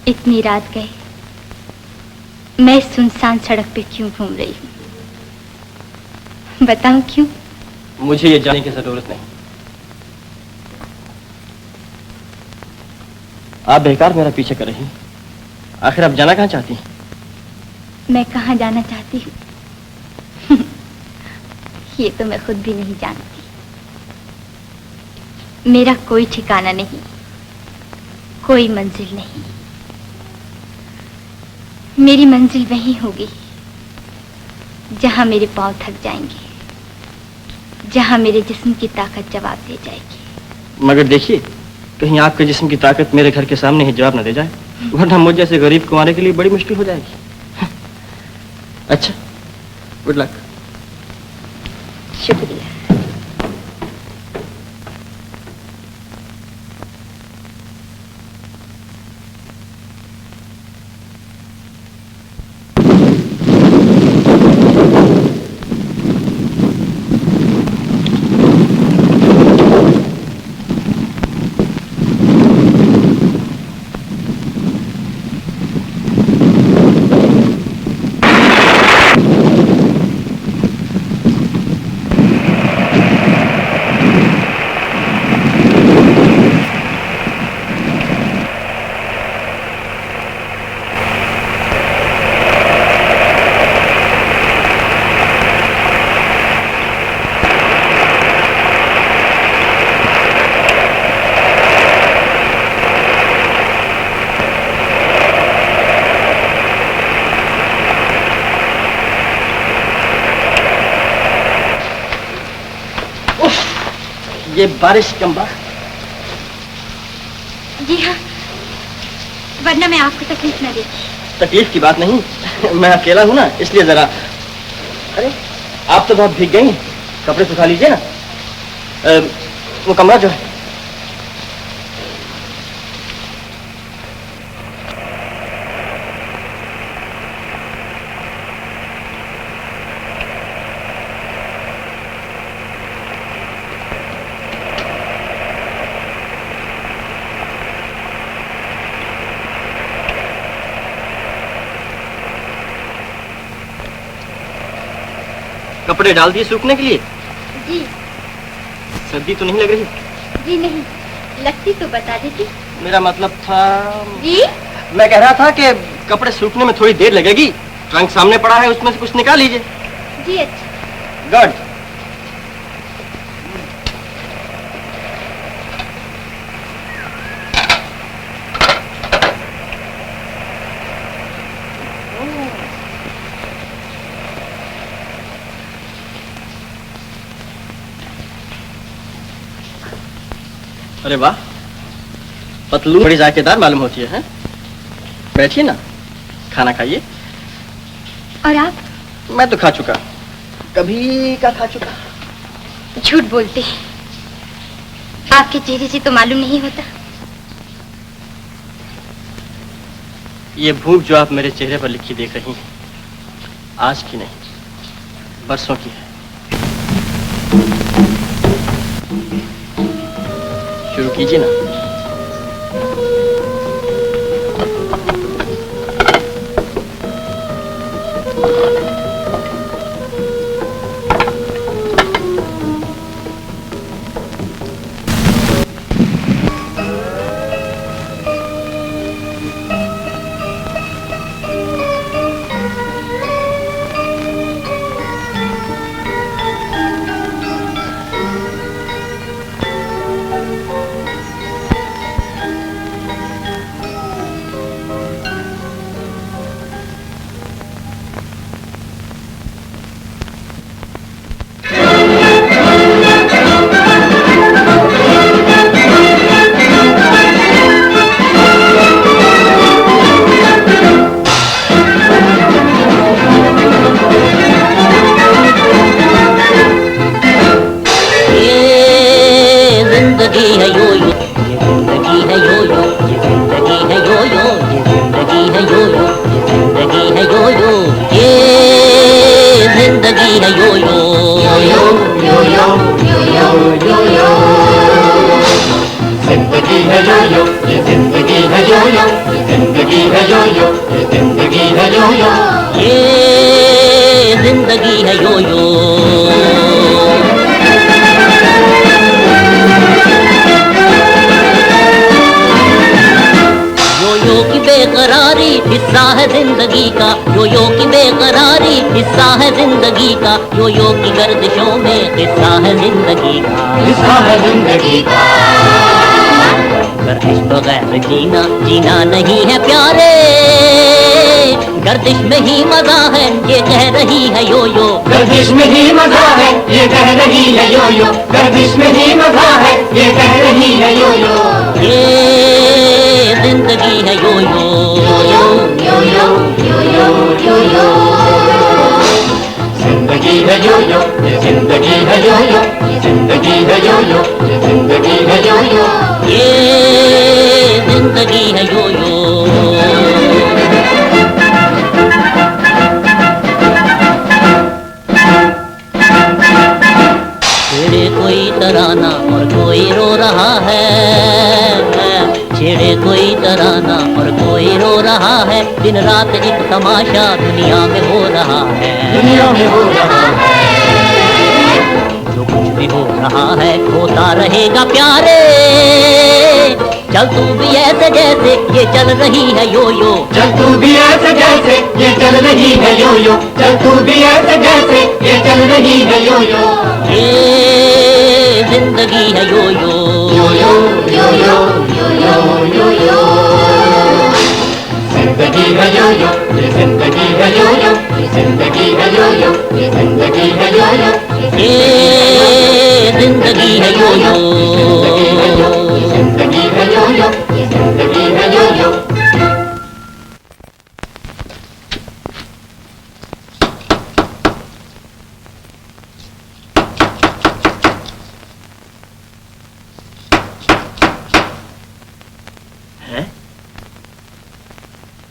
इतनी रात गए, मैं सुनसान सड़क पे क्यों घूम रही हूँ? बताऊं क्यों? मुझे ये जानने की जरूरत नहीं। आप बेकार मेरा पीछे कर रही हैं। आखिर आप जाना कहाँ चाहती हैं? मैं कहाँ जाना चाहती हूँ ये तो मैं खुद भी नहीं जानती। मेरा कोई ठिकाना नहीं, कोई मंजिल नहीं। मेरी मंजिल वहीं होगी जहां मेरे पांव थक जाएंगे, जहां मेरे जिस्म की ताकत जवाब दे जाएगी। मगर देखिए, कहीं आपके जिस्म की ताकत मेरे घर के सामने ही जवाब न दे जाए, वरना मुझ जैसे गरीब कुंवारे के लिए बड़ी मुश्किल हो जाएगी। अच्छा, गुड लक। शुक्रिया। ये बारिश कम्बा। जी हाँ, वरना मैं आपको तकलीफ न देती। तकलीफ की बात नहीं, मैं अकेला हूँ ना, इसलिए जरा। अरे आप तो बहुत भीग गई, कपड़े सुखा लीजिए ना। वो कमरा जो है। कपड़े डाल दिए सूखने के लिए? जी। सर्दी तो नहीं लग रही? जी नहीं, लगती तो बता देती। मेरा मतलब था। जी? मैं कह रहा था कि कपड़े सूखने में थोड़ी देर लगेगी। ट्रंक सामने पड़ा है, उसमें से कुछ निकाल लीजिए। जी अच्छा। गुड। अरे वाह, पतलू बड़ी जायकेदार मालूम होती है। बैठिए ना, खाना खाइए। और आप? मैं तो खा चुका, कभी का खा चुका। झूठ बोलते हैं, आपके चेहरे से तो मालूम नहीं होता। ये भूख जो आप मेरे चेहरे पर लिखी देख रही हैं, आज की नहीं, बरसों की है। शुरू कीजिए ना। जिंदगी है यो यो, ये जिंदगी है यो यो, ये जिंदगी यो यो, ये जिंदगी है यो यो, ये जिंदगी है यो यो। यो यो की बेकरारी हिस्सा है जिंदगी का, यो यो की बेकरारी हिस्सा है जिंदगी का, यो यो की गर्दिशों में हिस्सा है जिंदगी का, हिस्सा है जिंदगी का। गर्दिश बगैर जीना जीना नहीं है प्यारे, गर्दिश में ही मजा है ये कह रही है यो यो, गर्दिश में ही मजा है ये कह रही है यो यो, गर्दिश में ही मजा है ये कह रही है यो यो, ये जिंदगी है यो यो, यो यो यो यो यो यो यो, जिंदगी है यो यो, ये जिंदगी है यो यो, ये जिंदगी है यो यो, ये जिंदगी है यो यो, ये जिंदगी है यो यो। छेड़े कोई तराना और कोई रो रहा है, छेड़े कोई तराना और कोई रो रहा है, दिन रात एक तमाशा दुनिया में हो रहा है, दुनिया में हो रहा है, जो कुछ भी हो रहा है होता रहेगा प्यारे, चल तू भी ऐसे जैसे ये चल रही है यो यो, चल तू भी ऐसे जैसे ये चल रही है यो यो, चल तू भी ऐसे जैसे ये चल रही है यो यो, ये जिंदगी है यो यो, यो यो यो यो यो यो यो यो, जिंदगी है यो यो, ये जिंदगी है यो यो, ये जिंदगी है यो यो, ये जिंदगी है यो यो, ये जिंदगी है यो यो, जिंदगी है यो यो, ये जिंदगी है यो यो।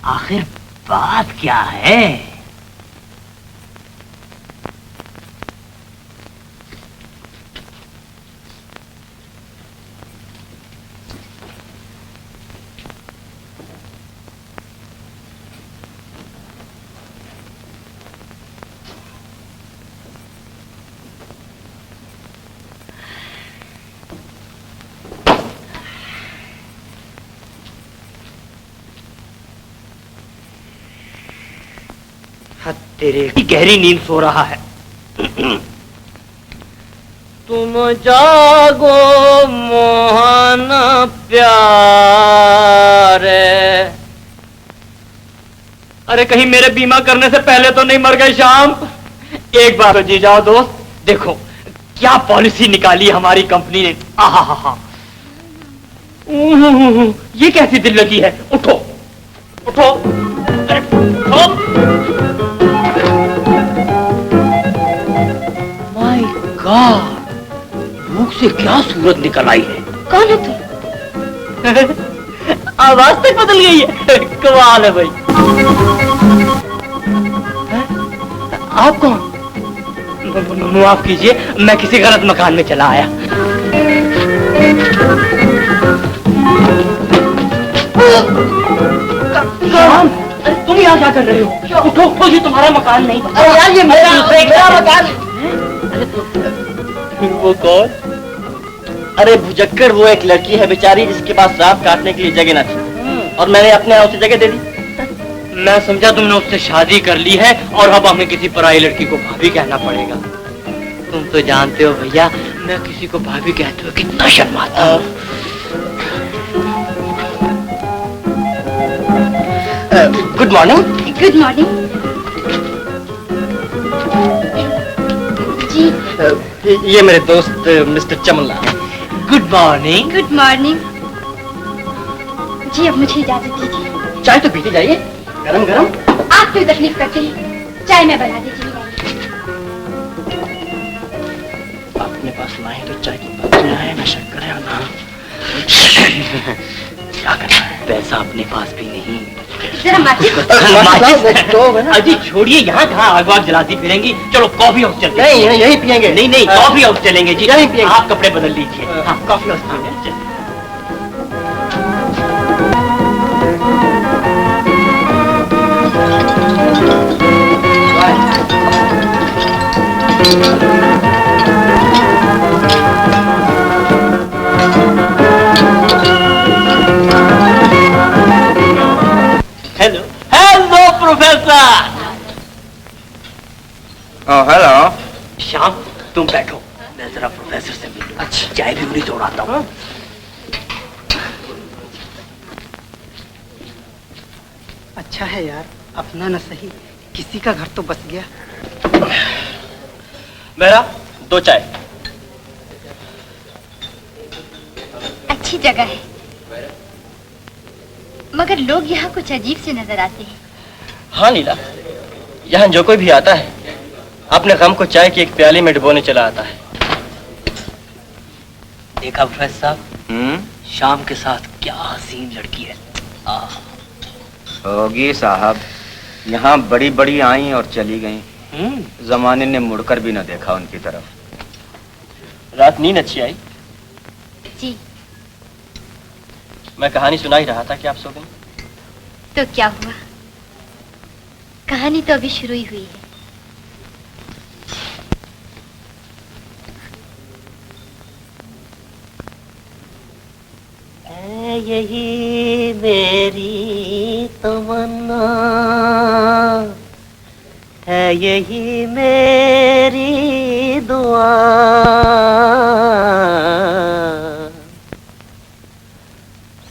आखिर बात क्या है? तेरे गहरी नींद सो रहा है। तुम जागो मोहन प्यारे। अरे कहीं मेरे बीमा करने से पहले तो नहीं मर गए श्याम? एक बार तो जी जाओ दोस्त, देखो क्या पॉलिसी निकाली हमारी कंपनी ने। आहा हा हा, ये कैसी दिल लगी है। उठो उठो, अरे उठो। माय गॉड, भूख से क्या सूरत निकल आई है। कौन है तू? आवाज तक बदल गई है। कमाल है भाई। आप कौन? माफ कीजिए, मैं किसी गलत मकान में चला आया। तुम यहाँ क्या कर रहे हो? उठो उठो, ये तुम्हारा मकान नहीं। अरे यार ये मेरा मकान। वो कौन? अरे भुजक्कर, वो एक लड़की है बेचारी जिसके पास रात काटने के लिए जगह न थी, और मैंने अपने यहाँ उसे जगह दे दी। मैं समझा तुमने उससे शादी कर ली है और अब हमें किसी पराई लड़की को भाभी कहना पड़ेगा। तुम तो जानते हो भैया, मैं किसी को भाभी कहते हुए कितना शर्माता हूँ। Good morning. गुड मॉर्निंग जी। ये मेरे दोस्त mister Chamanlal. Good morning. Good morning जी। अब मुझे इजाजत दीजिए। चाय तो पीते जाइए, गरम गरम। आप क्यों तकलीफ करते हैं? चाय मैं बना देती हूँ। अपने पास लाए तो चाय की पत्ती आए, नशा करे ना। क्या करना है? पैसा अपने पास भी नहीं। जरा माचिस। अजी छोड़िए, यहाँ कहाँ आग वाग जलाती फिरेंगी। चलो कॉफी हाउस चलते हैं। नहीं, यही पियेंगे। नहीं नहीं, कॉफी हाउस चलेंगे जी। यहीं पियेंगे। आप कपड़े बदल लीजिए। हाँ, कॉफी हाउस पियेंगे। Hello hello professor. Hello. Shyam तुम बैठो, मैं जरा प्रोफेसर से मिलूं। अच्छा चाय भी उन्हीं तोड़ाता हूँ। अच्छा है यार, अपना न सही किसी का घर तो बस गया। मेरा 2 चाय। अच्छी जगह है, मगर लोग यहाँ कुछ अजीब से नजर आते हैं। हाँ नीला, यहाँ जो कोई भी आता है अपने गम को चाय की एक प्याली में डुबोने चला आता है। देखा प्रोफेसर साहब, शाम के साथ क्या हसीन लड़की है। होगी साहब, यहाँ बड़ी बड़ी आई और चली गई, जमाने ने मुड़कर भी न देखा उनकी तरफ। रात नींद अच्छी आई? जी। मैं कहानी सुना ही रहा था कि आप सो गई। तो क्या हुआ, कहानी तो अभी शुरू ही हुई है। यही मेरी तमन्ना है, यही मेरी दुआ,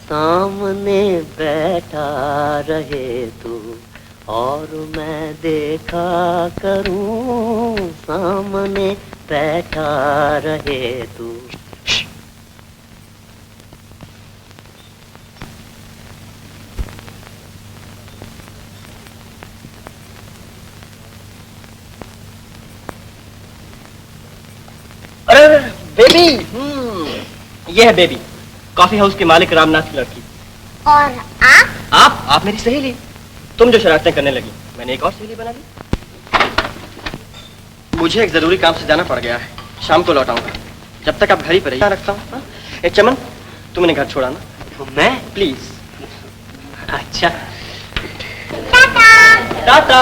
सामने बैठा रहे तू और मैं देखा करूं, सामने बैठा रहे तू। अरे बेबी, ये है बेबी, कॉफी हाउस के मालिक रामनाथ की लड़की। और आप? आप मेरी सहेली। तुम जो शरारतें करने लगी, मैंने एक और सहेली बना ली। मुझे एक जरूरी काम से जाना पड़ गया है, शाम को लौटाऊंगा। जब तक आप घर ही पर रहिए, रखता हूँ। एक चमन, तुम इन्हें घर छोड़ाना। तो मैं प्लीज। अच्छा टाटा टाटा।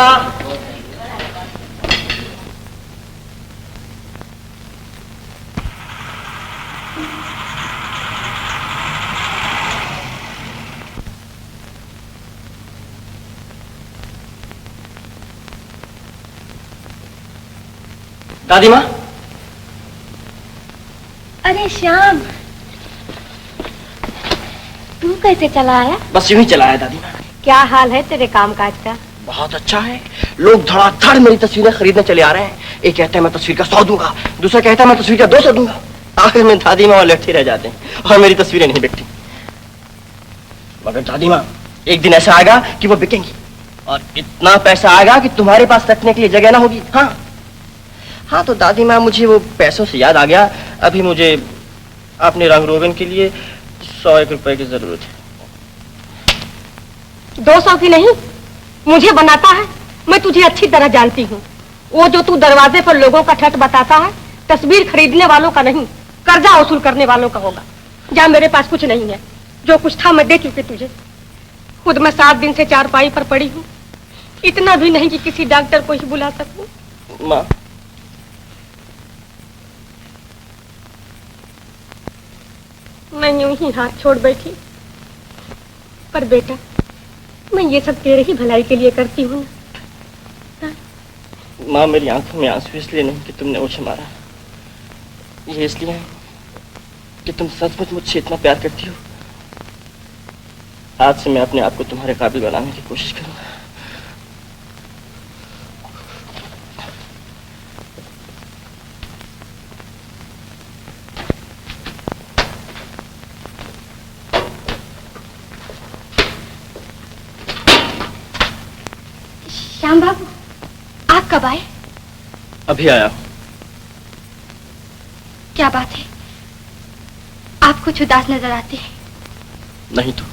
दादी माँ। अरे श्याम, तू कैसे चला आया? बस यूं ही चला आया दादी माँ। क्या हाल है तेरे कामकाज का? बहुत अच्छा है, लोग धड़ाधड़ मेरी तस्वीरें खरीदने चले आ रहे हैं। एक कहता है मैं तस्वीर का 100 दूंगा, दूसरा कहता है मैं तस्वीर का 200 दूंगा। आखिर में दादी माँ लेटे रह जाते हैं और मेरी तस्वीरें नहीं बिकती। मगर दादी माँ, एक दिन ऐसा आएगा कि वो बिकेंगी और इतना पैसा आएगा कि तुम्हारे पास रखने के लिए जगह ना होगी। हाँ तो दादी माँ, मुझे वो पैसों से याद आ गया, अभी मुझे अपने रंग रोगन के लिए 100 रुपए की जरूरत है। 200 की नहीं, मुझे बनाता है। मैं तुझे अच्छी तरह जानती हूँ। वो जो तू दरवाजे पर लोगों का ठट बताता है, तस्वीर खरीदने वालों का नहीं, कर्जा वसूल करने वालों का होगा। जा, मेरे पास कुछ नहीं है, जो कुछ था मैं दे चुकी तुझे। खुद मैं 7 दिन से चारपाई पर पड़ी हूँ, इतना भी नहीं कि किसी डॉक्टर को ही बुला सकूं। माँ, मैं यूं ही हाथ छोड़ बैठी, पर बेटा मैं ये सब तेरे ही भलाई के लिए करती हूँ ना। माँ, मेरी आंखों में आंसू इसलिए नहीं कि तुमने मुझे मारा, ये इसलिए है कि तुम सचमुच मुझसे इतना प्यार करती हो। आज से मैं अपने आप को तुम्हारे काबिल बनाने की कोशिश करूंगा। श्याम बाबू, आप कब आए? अभी आया। क्या बात है, आप कुछ उदास नजर आते हैं। नहीं तो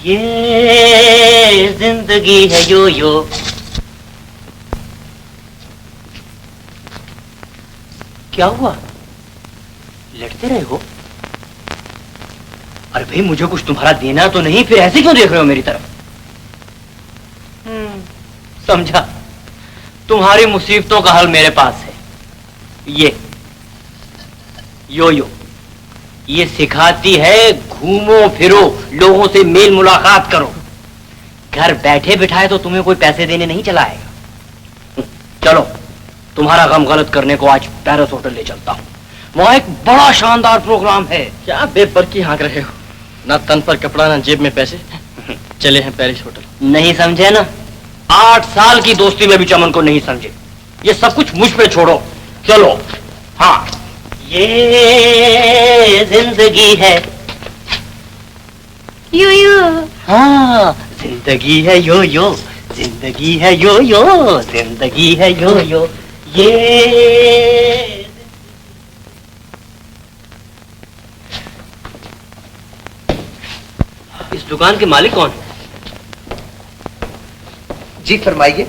ये जिंदगी है यो यो। क्या हुआ, लड़ते रहे हो? अरे भाई, मुझे कुछ तुम्हारा देना तो नहीं, फिर ऐसे क्यों देख रहे हो मेरी तरफ? समझा, तुम्हारी मुसीबतों का हल मेरे पास है। ये यो ये सिखाती है घूमो फिरो, लोगों से मेल मुलाकात करो। घर बैठे बिठाए तो तुम्हें कोई पैसे देने नहीं चला आएगा। चलो, तुम्हारा गम गलत करने को आज पैरिस होटल ले चलता हूँ। वहाँ एक बड़ा शानदार प्रोग्राम है। क्या बेबरकी हाँक रहे हो? ना तन पर कपड़ा ना जेब में पैसे। चले हैं पेरिस होटल। नहीं समझे ना? 8 साल की दोस्ती में भी चमन को नहीं समझे। ये सब कुछ मुझ पे छोड़ो, चलो। हाँ, ये जिंदगी है। यो। हाँ, जिंदगी है यो, जिंदगी है यो, जिंदगी है यो। ये इस दुकान के मालिक कौन है? जी फरमाइए।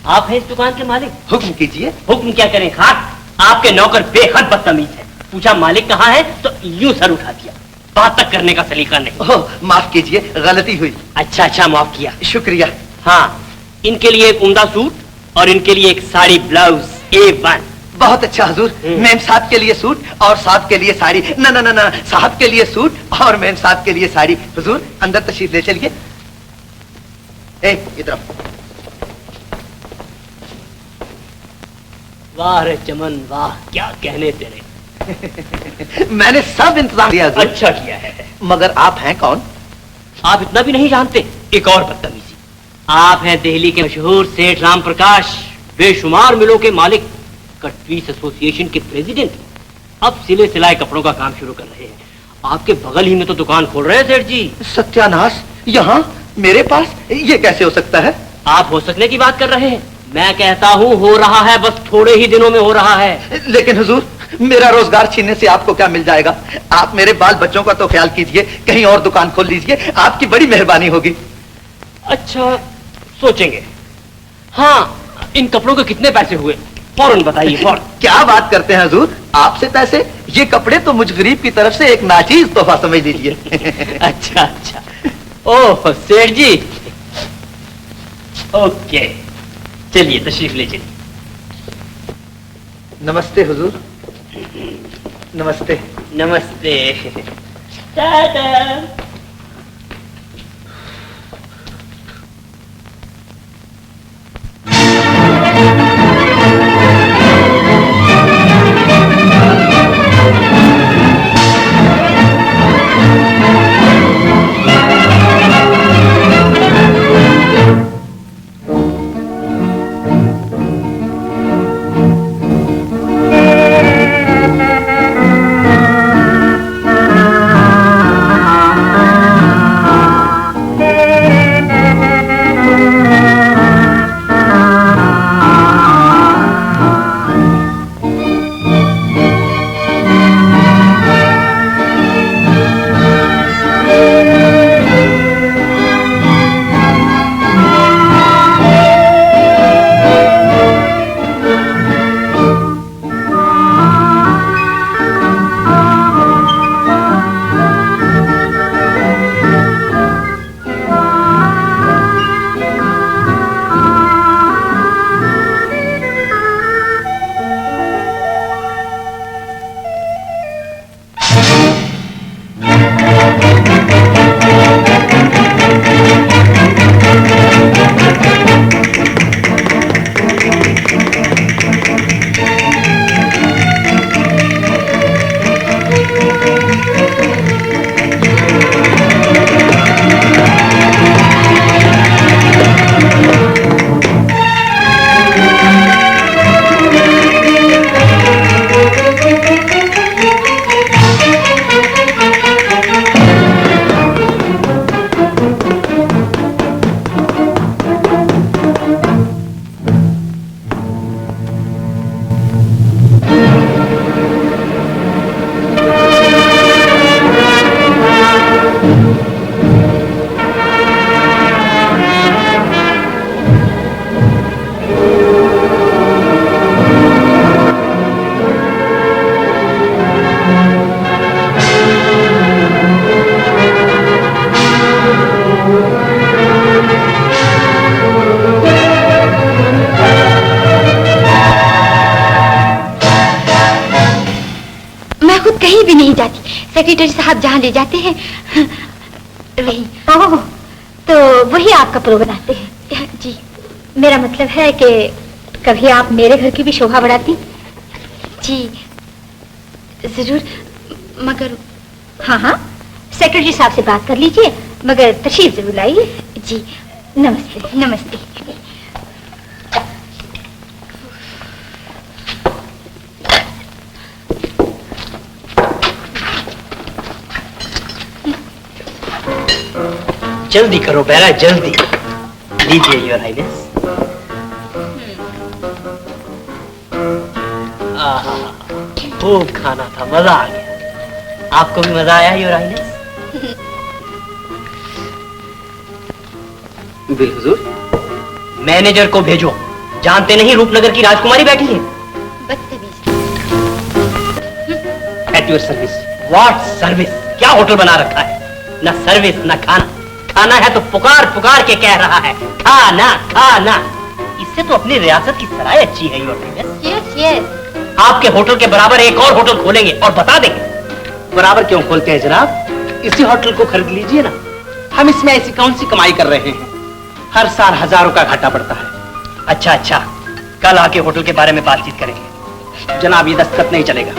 आप हैं इस दुकान के मालिक? हुक्म कीजिए। हुक्म क्या करें खाक, आपके नौकर बेहद बदतमीज है। पूछा मालिक कहाँ है तो यूं सर उठा दिया। बात तक करने का सलीका नहीं। ओह, माफ कीजिए, गलती हुई। अच्छा, माफ किया, शुक्रिया। हाँ, इनके लिए एक उम्दा सूट और इनके लिए एक साड़ी ब्लाउज A1। बहुत अच्छा हुजूर। मेम साहब के लिए सूट और साहब के लिए साड़ी। ना, साहब के लिए सूट और मेम साहब के लिए साड़ी। हुजूर अंदर तशरीफ ले चलिए। इधर। वाह रे चमन वाह, क्या कहने तेरे। मैंने सब इंतजाम किया हुजूर। अच्छा किया है। मगर आप हैं कौन? आप इतना भी नहीं जानते। एक और बदतमीजी, आप हैं दिल्ली के मशहूर सेठ राम प्रकाश, बेशुमार मिलों के मालिक, कटपीस एसोसिएशन के प्रेसिडेंट। अब सिले सिलाए कपड़ों का काम शुरू कर रहे हैं। आपके बगल ही में तो दुकान खोल रहे हैं सेठ जी। सत्यानाश, यहाँ मेरे पास? ये कैसे हो सकता है? आप हो सकने की बात कर रहे हैं, मैं कहता हूँ हो रहा है, बस थोड़े ही दिनों में हो रहा है। लेकिन हुजूर, मेरा रोजगार छीनने से आपको क्या मिल जाएगा? आप मेरे बाल बच्चों का तो ख्याल कीजिए, कहीं और दुकान खोल लीजिए, आपकी बड़ी मेहरबानी होगी। अच्छा, सोचेंगे। हाँ, इन कपड़ों के कितने पैसे हुए फौरन बताइए, फौरन। क्या बात करते हैं हुजूर, आपसे पैसे? ये कपड़े तो मुझ गरीब की तरफ से एक नाचीज तोहफा समझ लीजिए। अच्छा, ओह सेठ जी, ओके, चलिए तशरीफ ले चलिए। नमस्ते हुजूर। नमस्ते। नमस्ते। टाटा। मैं खुद कहीं भी नहीं जाती, सेक्रेटरी साहब जहाँ ले जाते हैं वही। ओह, तो वही आपका प्रो बनाते हैं? जी। मेरा मतलब है कि कभी आप मेरे घर की भी शोभा बढ़ाती? जी जरूर, मगर हाँ हाँ, सेक्रेटरी साहब से बात कर लीजिए, मगर तशरीफ जरूर लाइए। जी नमस्ते। नमस्ते। जल्दी करो बेरा, जल्दी। लीजिए योर हाइनेस। खूब खाना था, मजा आ गया। आपको भी मजा आया your highness? Bill Hazur. Manager को भेजो, जानते नहीं रूपनगर की राजकुमारी बैठी है। बदतमीज। At your service. What service? क्या होटल बना रखा है? ना सर्विस ना खाना। खाना है तो पुकार पुकार के कह रहा है खाना खाना। इससे तो अपनी रियासत की सराय अच्छी है योर हाइनेस। Yes yes. आपके होटल के बराबर एक और होटल खोलेंगे और बता देंगे। बराबर क्यों खोलते हैं जनाब? इसी होटल को खरीद लीजिए ना। हम इसमें ऐसी कौन सी कमाई कर रहे हैं? हर साल हजारों का घाटा पड़ता है। अच्छा अच्छा, कल आके होटल के बारे में बातचीत करेंगे। जनाब ये दस्तखत नहीं चलेगा।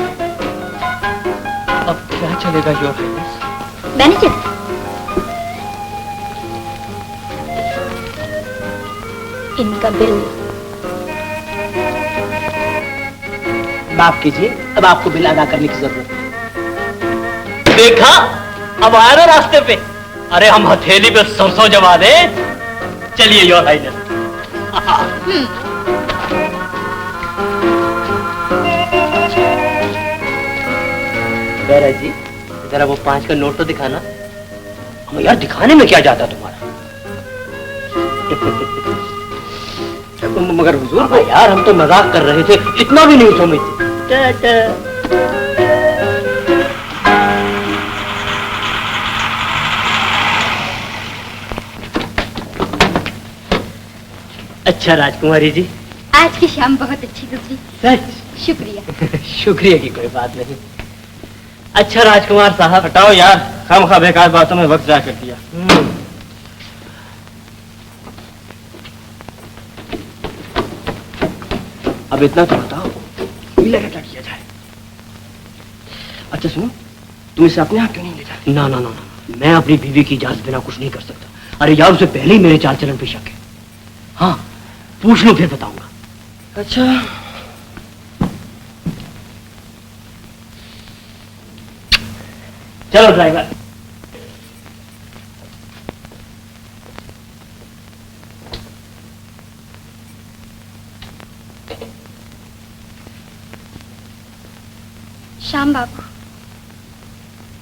अब क्या चलेगा योर हाइनेस? मैनेजर, इनका बिल। माफ कीजिए, अब आपको बिल अदा करने की जरूरत है। देखा, अब आया ना रास्ते पे। अरे हम हथेली पे सरसों जमा दे। चलिए योर हाइनेस। बेरा जी, जरा वो 5 का नोट तो दिखाना। यार दिखाने में क्या जाता तुम्हारा? मगर हुजूर, यार हम तो मजाक कर रहे थे, इतना भी नहीं समझते। अच्छा राजकुमारी जी, आज की शाम बहुत अच्छी गुजरी। सच? शुक्रिया। शुक्रिया की कोई बात नहीं। अच्छा राजकुमार साहब, हटाओ यार, खामखा बेकार बातों में वक्त जाया कर दिया। अब इतना तो बताओ, मिला क्या किया जाए? अच्छा सुनो, तुम इसे अपने आप क्यों नहीं ले जाते? ना ना ना ना, मैं अपनी बीवी की इजाजत बिना कुछ नहीं कर सकता। अरे यार उसे पहले ही मेरे चाल चलन पे शक है। हाँ, पूछ लो फिर बताऊंगा। अच्छा चलो ड्राइवर। श्याम बाबू,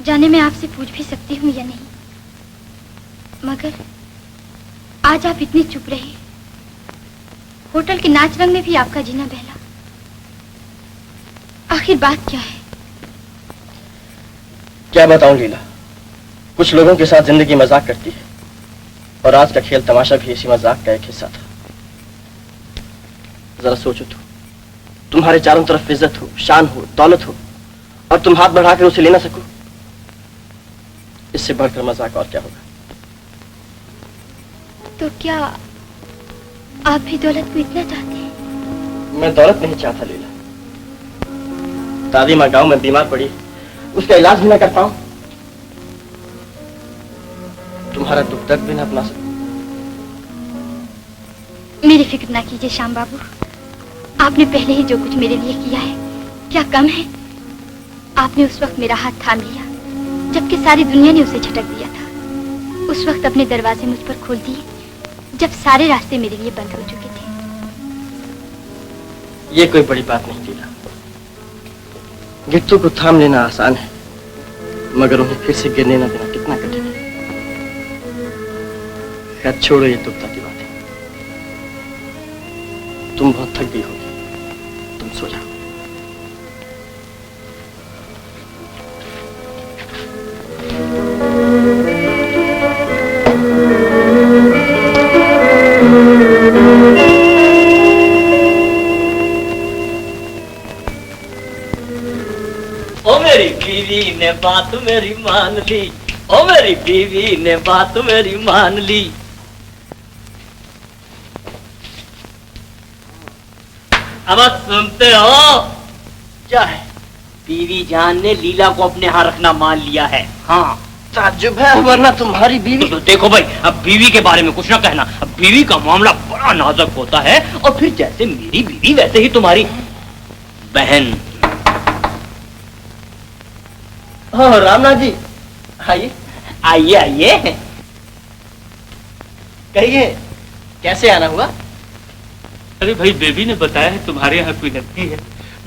जाने मैं आपसे पूछ भी सकती हूँ या नहीं, मगर आज आप इतने चुप रहे। होटल के नाच रंग में भी आपका जीना बहला। आखिर बात क्या है? क्या बताऊं लीला, कुछ लोगों के साथ जिंदगी मजाक करती है और आज का खेल तमाशा भी इसी मजाक का एक हिस्सा था। जरा सोचो तो, तुम्हारे चारों तरफ इज्जत हो, शान हो, दौलत हो और तुम हाथ बढ़ाकर उसे ले ना सको। इससे बढ़कर मजाक और क्या होगा? तो क्या आप भी दौलत को इतना चाहते हैं? मैं दौलत नहीं चाहता लीला। दादी माँ गांव में बीमार पड़ी, उसका इलाज भी ना कर पाऊं, तुम्हारा दुख दर्द भी ना अपना सकूं। मेरी फिक्र ना कीजिए श्याम बाबू, आपने पहले ही जो कुछ मेरे लिए किया है क्या कम है? आपने उस वक्त मेरा हाथ थाम लिया जबकि सारी दुनिया ने उसे झटक दिया था। उस वक्त अपने दरवाजे मुझ पर खोल दिए जब सारे रास्ते मेरे लिए बंद हो चुके थे। ये कोई बड़ी बात नहीं लीला। गिट्टू को थाम लेना आसान है, मगर उन्हें फिर से गिरने न देना कितना कठिन है। खैर छोड़ो ये दुखता की बात है। तुम बहुत थक गई होगी, तुम सो जाओ। ओ मेरी बीवी ने बात मेरी मान ली, ओ मेरी बीवी ने बात मेरी मान ली। अब सुनते हो क्या है? बीवी जान ने लीला को अपने यहाँ रखना मान लिया है। हाँ ताज्जुब है, वरना तुम्हारी बीवी। तो देखो भाई, अब बीवी के बारे में कुछ ना कहना। अब बीवी का मामला बड़ा नाजुक होता है, और फिर जैसे मेरी बीवी वैसे ही तुम्हारी बहन। हाँ रामनाथ जी, आइए आइए आइए। कहिए कैसे आना हुआ? अरे भाई, बेबी ने बताया है तुम्हारे यहाँ कोई लड़की है।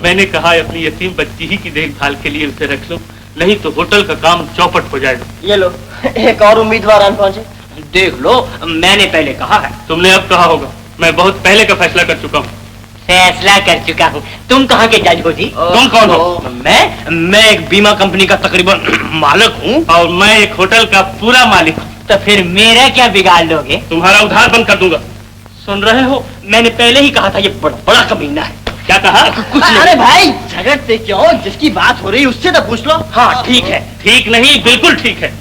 मैंने कहा अपनी यतीम बच्ची ही की देखभाल के लिए उसे रख लो, नहीं तो होटल का काम चौपट हो जाएगा। ये लो, एक और उम्मीदवार आन पहुंचे। देख लो, मैंने पहले कहा है। तुमने अब कहा होगा, मैं बहुत पहले का फैसला कर चुका हूँ। फैसला कर चुका हूँ? तुम कहाँ के जज हो जी? तुम कौन हो? मैं एक बीमा कंपनी का तकरीबन मालिक हूँ, और मैं एक होटल का पूरा मालिक हूँ। तो फिर मेरा क्या बिगाड़ लोगे? तुम्हारा उधार बंद कर दूंगा। सुन रहे हो, मैंने पहले ही कहा था ये बड़ा कमीना है। क्या कहा? कुछ नहीं। अरे भाई झगड़ते क्यों? जिसकी बात हो रही उससे तो पूछ लो। हाँ ठीक है। ठीक नहीं, बिल्कुल ठीक है।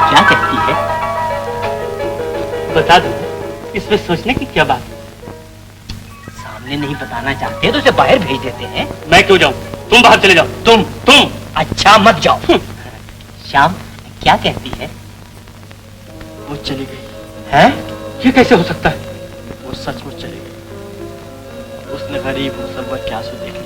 क्या कहती है? बता दो, इसमें सोचने की क्या बात? सामने नहीं बताना चाहते तो उसे बाहर भेज देते हैं। मैं क्यों जाऊं? तुम बाहर चले जाओ। तुम अच्छा मत जाओ। श्याम क्या कहती है? वो चली गई। है? ये कैसे हो सकता है? वो सचमुच चली गई। उसने गरीब मुसव्वर के आंसू देखे।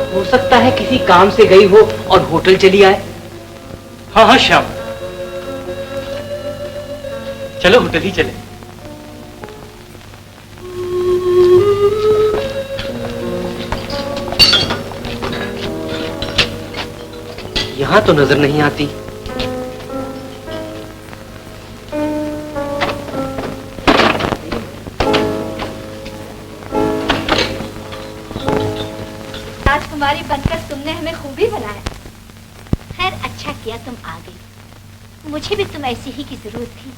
हो सकता है किसी काम से गई हो और होटल चली आए। हाँ हाँ श्याम, चलो होटल ही चले। यहाँ तो नजर नहीं आती। राजकुमारी बनकर तुमने हमें खूबी बनाया। खैर अच्छा किया तुम आ गई। मुझे भी तुम ऐसी ही की जरूरत थी,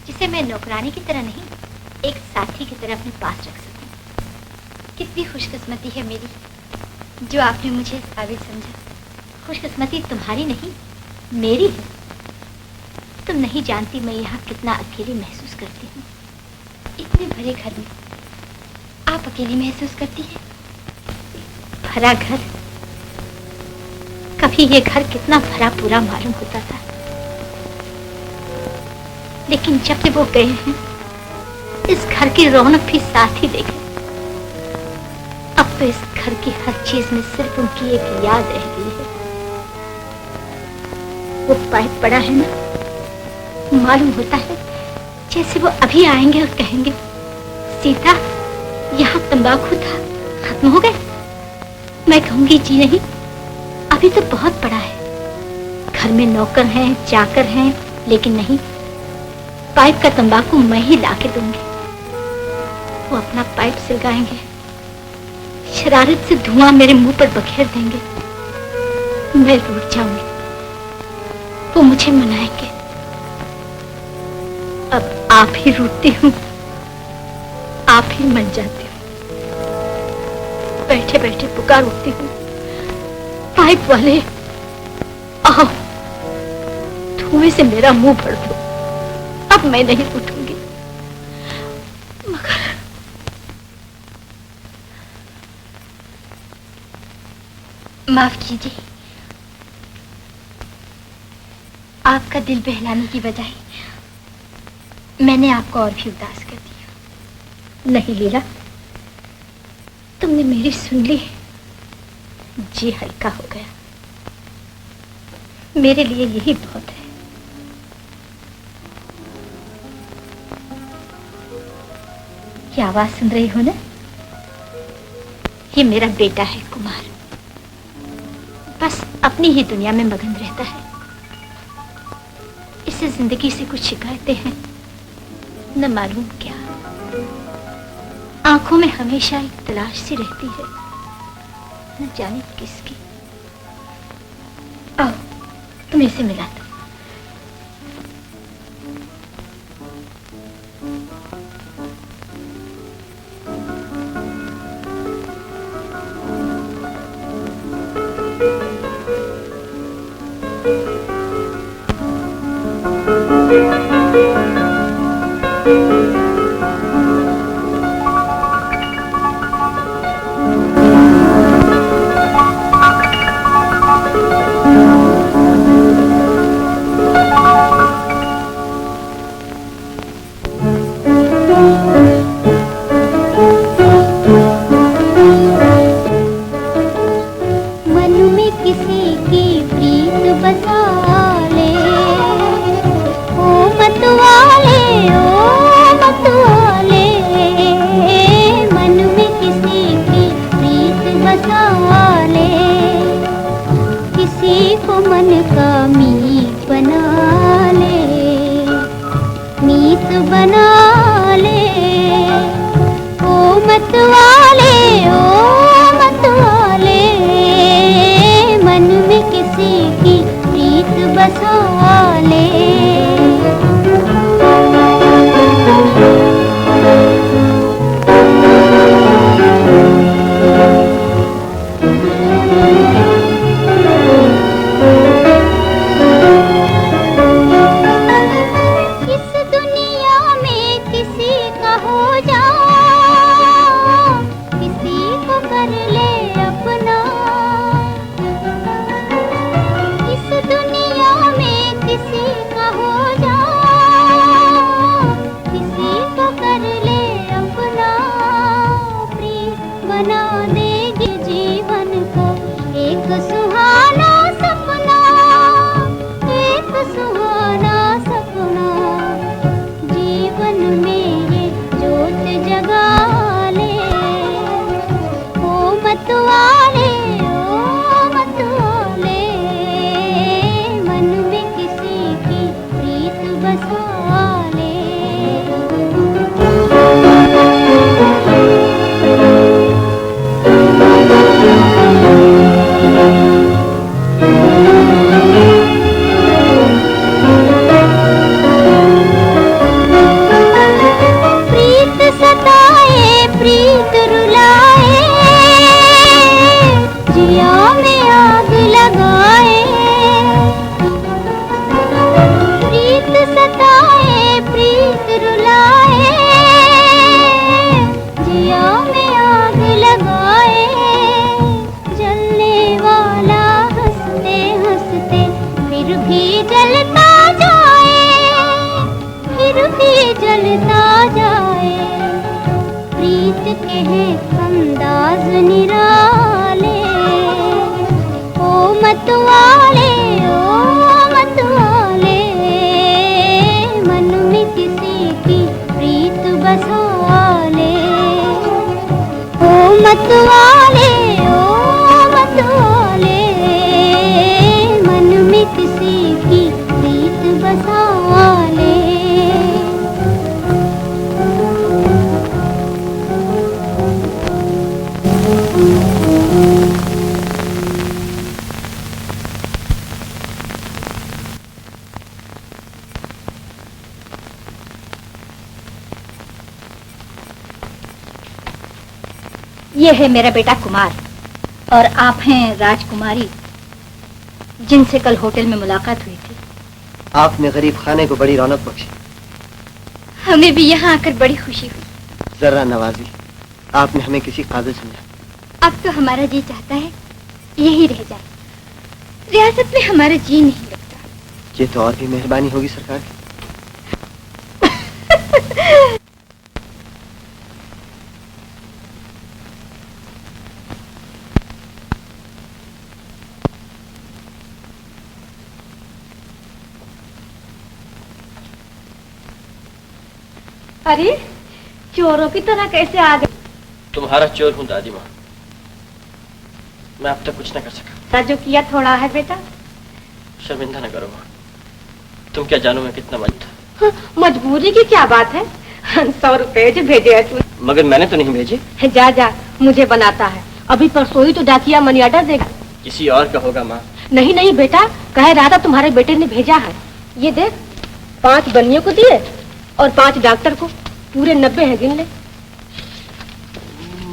जिसे मैं नौकरानी की तरह नहीं, एक साथी की तरह अपने पास रख सकूं। कितनी खुशकिस्मती है मेरी, जो आपने मुझे इस काबिल समझा। खुशकिस्मती तुम्हारी नहीं, मेरी है। तुम नहीं जानती मैं यहाँ कितना अकेली महसूस करती हूँ। इतने भरे घर में आप अकेली महसूस करती हैं? भरा घर, कभी ये घर कितना भरा पूरा मालूम होता था, लेकिन जब से वो गए हैं, इस घर की रौनक भी साथ ही देखे। अब तो इस घर की हर चीज में सिर्फ उनकी एक याद रह गई है। वो पाइप पड़ा है ना, मालूम होता है जैसे वो अभी आएंगे और कहेंगे, सीता यहाँ तंबाकू था, खत्म हो गए। मैं कहूंगी जी नहीं, अभी तो बहुत बड़ा है। घर में नौकर हैं, चाकर हैं, लेकिन नहीं, पाइप का तंबाकू मैं ही लाके दूंगी। वो अपना पाइप सिलगाएंगे, शरारत से धुआं मेरे मुंह पर बखेर देंगे। मैं रूठ जाऊंगी, वो मुझे मनाएंगे। अब आप ही रूठती हूँ, आप ही मन जाती हूँ। बैठे बैठे पुकार उठती हूँ, पाइप वाले आओ, धुएं से मेरा मुंह भर दो। अब मैं नहीं उठूंगी, मगर माफ कीजिए, आपका दिल बहलाने की बजाय मैंने आपको और भी उदास कर दिया। नहीं लीला, तुमने मेरी सुन ली, जी हल्का हो गया। मेरे लिए यही बहुत है। ये आवाज सुन रही हो ना? ये मेरा बेटा है कुमार। बस अपनी ही दुनिया में मगन रहता है। इससे जिंदगी से कुछ शिकायतें हैं, न मालूम क्या। आंखों में हमेशा एक तलाश सी रहती है, न जाने किसकी। आओ तुम्हें इसे मिला दो। ये है मेरा बेटा कुमार और आप हैं राजकुमारी, जिनसे कल होटल में मुलाकात हुई थी। आपने गरीब खाने को बड़ी रौनक बख्शी। हमें भी यहाँ आकर बड़ी खुशी हुई। जरा नवाजी, आपने हमें किसी काबिल समझा। अब तो हमारा जी चाहता है यही रह जाए। रियासत में हमारा जी नहीं लगता। ये तो और भी मेहरबानी होगी सरकार की। अरे चोरों की तरह कैसे आ गए? तुम्हारा चोर हूँ दादी माँ। मैं अब तक कुछ न कर सका। जो किया थोड़ा है बेटा। शर्मिंदा न करो माँ, तुम क्या जानो मैं कितना मजबूर था। हाँ, मजबूरी की क्या बात है। 100 रुपए जो भेजे है तू। मगर मैंने तो नहीं भेजे। जा जा, मुझे बनाता है। अभी परसों ही तो डाकिया मनी ऑर्डर देगा। किसी और का होगा माँ। नहीं नहीं बेटा, कह रहा था तुम्हारे बेटे ने भेजा है। ये देख, 5 बनियों को दिए और 5 डॉक्टर को, पूरे 90 हैं, गिन ले।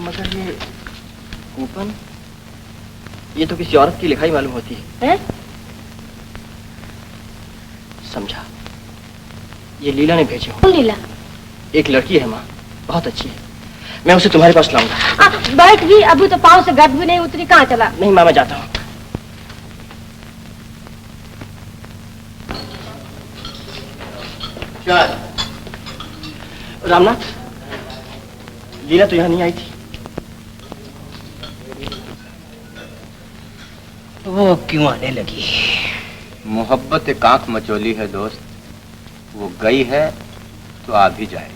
मगर ये कूपन, ये तो किसी औरत की लिखाई मालूम होती है। समझा, ये लीला ने भेजे हो। कौन लीला? एक लड़की है माँ, बहुत अच्छी है। मैं उसे तुम्हारे पास लाऊंगा। बैठ भी, अभी तो पाँव से गर्द भी नहीं उतरी, कहाँ चला? नहीं माँ, मैं जाता हूँ। रामनाथ, लीला तो यहाँ नहीं आई थी। वो क्यों आने लगी? मोहब्बत एक आंख मचोली है दोस्त, वो गई है तो आ भी जाए।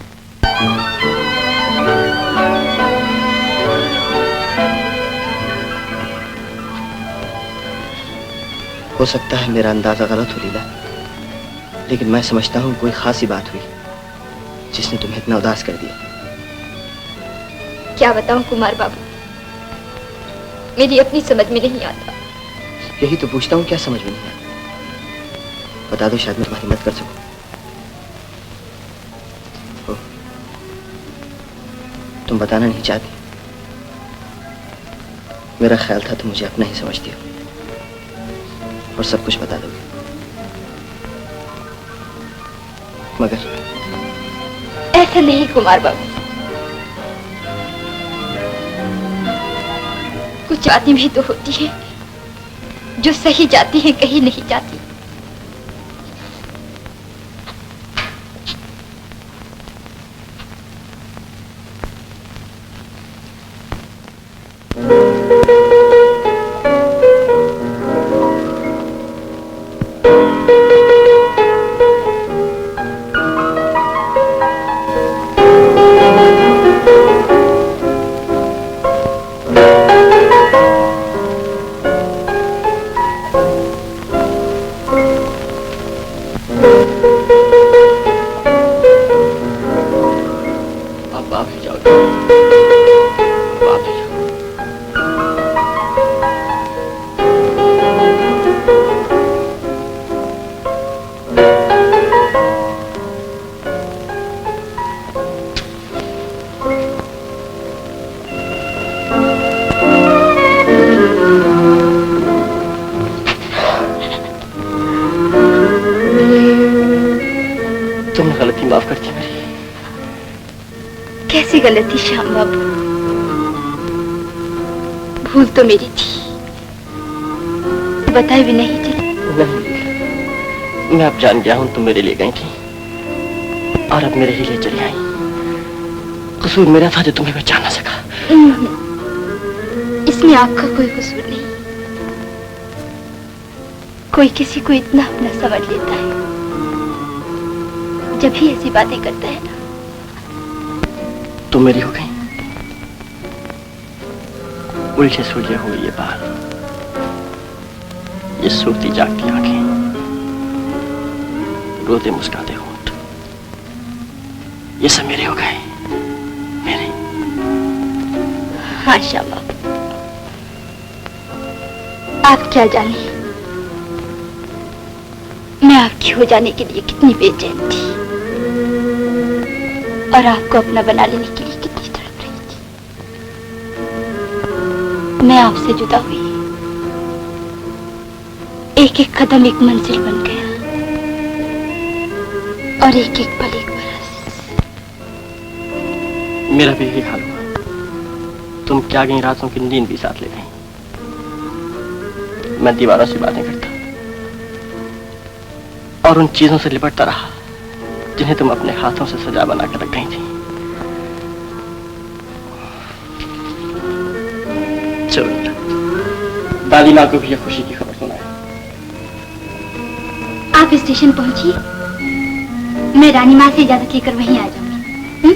हो सकता है मेरा अंदाजा गलत हो लीला, लेकिन मैं समझता हूँ कोई खासी बात हुई जिसने तुम्हें इतना उदास कर दिया। क्या बताऊं कुमार बाबू, मेरी अपनी समझ में नहीं आता। यही तो पूछता हूँ, क्या समझ में नहीं आता? बता दो, शायद मैं तुम्हारी मदद कर सकूं। तुम बताना नहीं चाहती। मेरा ख्याल था तुम मुझे अपना ही समझती हो और सब कुछ बता दोगे, मगर ऐसा नहीं कुमार बाबू। कुछ बातें भी तो होती है जो सही जाती है, कहीं नहीं जाती। गलती श्याम बाबू, भूल तो मेरी थी, बताई भी नहीं थी। नहीं, मैं अब जान गया हूं तुम मेरे लिए गई थी और अब मेरे ही लिए चली आई। कसूर मेरा था जो तुम्हें पहचान ना सका। इसमें आपका कोई कसूर नहीं। कोई किसी को इतना अपना समझ लेता है जब भी ऐसी बातें करता है ना। तुम मेरी हो गई, उलझे सुलझे हुए ये बाल, ये सोती जागती आंखें, रोते मुस्कुराते होंठ, ये सब मेरे हो गए, मेरे। हाँ श्याम बाबू, आप क्या जाने मैं आपकी हो जाने के लिए कितनी बेचैन थी और आपको अपना बना लेने के लिए कितनी तड़प रही थी। मैं आपसे जुदा हुई, एक एक कदम एक मंजिल बन गया और एक एक पल एक बरस। मेरा भी यही हाल हुआ। तुम क्या गई रातों की नींद भी साथ ले गई। मैं दीवारों से बातें करता और उन चीजों से लिपटता रहा जिन्हें तुम अपने हाथों से सजा बना कर रख गई थी। चलो, दादी माँ को भी यह खुशी की खबर सुनाए। आप स्टेशन पहुंचिए, मैं रानी माँ से इजाजत लेकर वहीं आ जाऊंगी।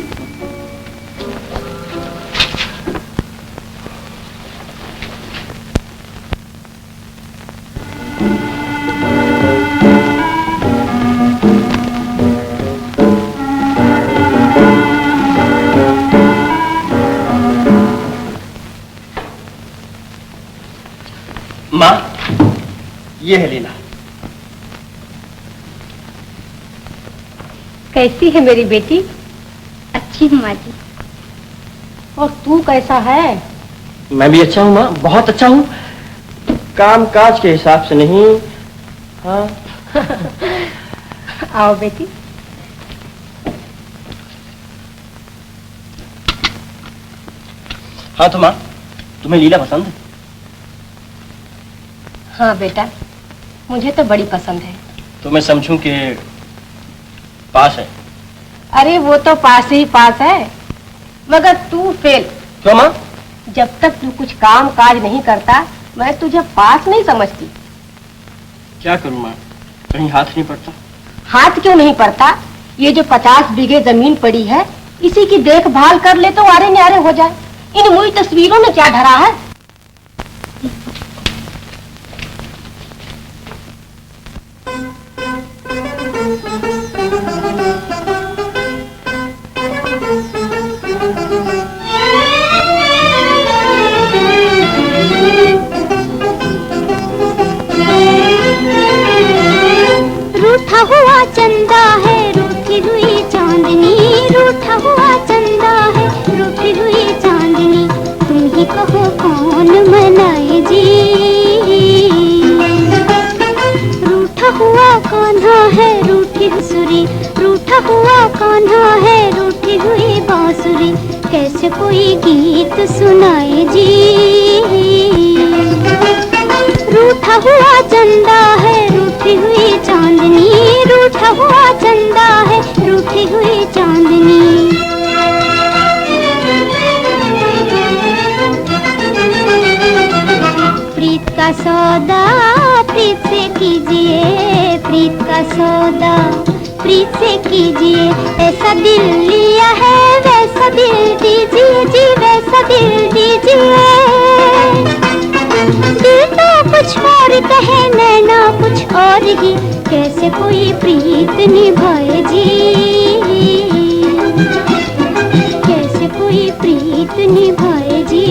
ये है लीला। कैसी है मेरी बेटी? अच्छी हूँ माँ जी। और तू कैसा है? मैं भी अच्छा हूँ माँ, बहुत अच्छा हूँ। काम काज के हिसाब से नहीं। हाँ। आओ बेटी। हाँ तो माँ, तुम्हें लीला पसंद है? हाँ बेटा, मुझे तो बड़ी पसंद है। तो मैं समझूं कि पास है। अरे वो तो पास ही पास है, मगर तू फेल। क्यों माँ? जब तक तू कुछ काम काज नहीं करता मैं तुझे पास नहीं समझती। क्या करूं माँ, कहीं हाथ नहीं पड़ता। हाथ क्यों नहीं पड़ता? ये जो 50 बीघे जमीन पड़ी है, इसी की देखभाल कर ले तो आरे न्यारे हो जाए। इन मुई तस्वीरों में क्या धरा है? रूठा हुआ चंदा है, रूठी हुई चांदनी, रूठा हुआ चंदा है, रूठी हुई चांदनी, तुम ही कहो कौन मनाए जी। रूठा हुआ कान्हा है, रूठी बांसुरी, रूठा हुआ कान्हा है, रूठी हुई बांसुरी, कैसे कोई गीत सुनाए जी। रूठा हुआ चंदा है, रूठी हुई चांदनी, रूठा हुआ चंदा है, रूठी हुई चांदनी। प्रीत का सौदा प्रीत से कीजिए, प्रीत का सौदा प्रीत से कीजिए, ऐसा दिल लिया है वैसा दिल दीजिए जी, वैसा दिल दीजिए। दिल तो कुछ और कहे, नैना कुछ और ही, कैसे कोई प्रीत निभाए जी, कैसे कोई प्रीत निभाए जी।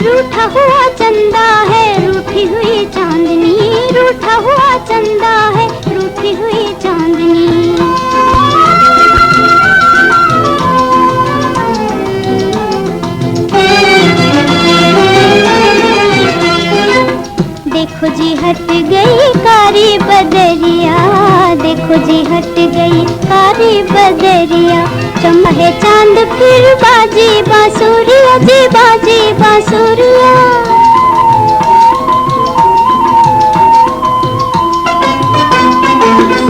रूठा हुआ चंदा है, रूठी हुई चांदनी, रूठा हुआ चंदा है, रूठी हुई चांदनी। देखो जी हट गई कारी बदरिया, देखो जी हट गई कारी बदरिया, चमके चांद फिर बाजी बांसुरिया जी, बाजी बांसुरिया।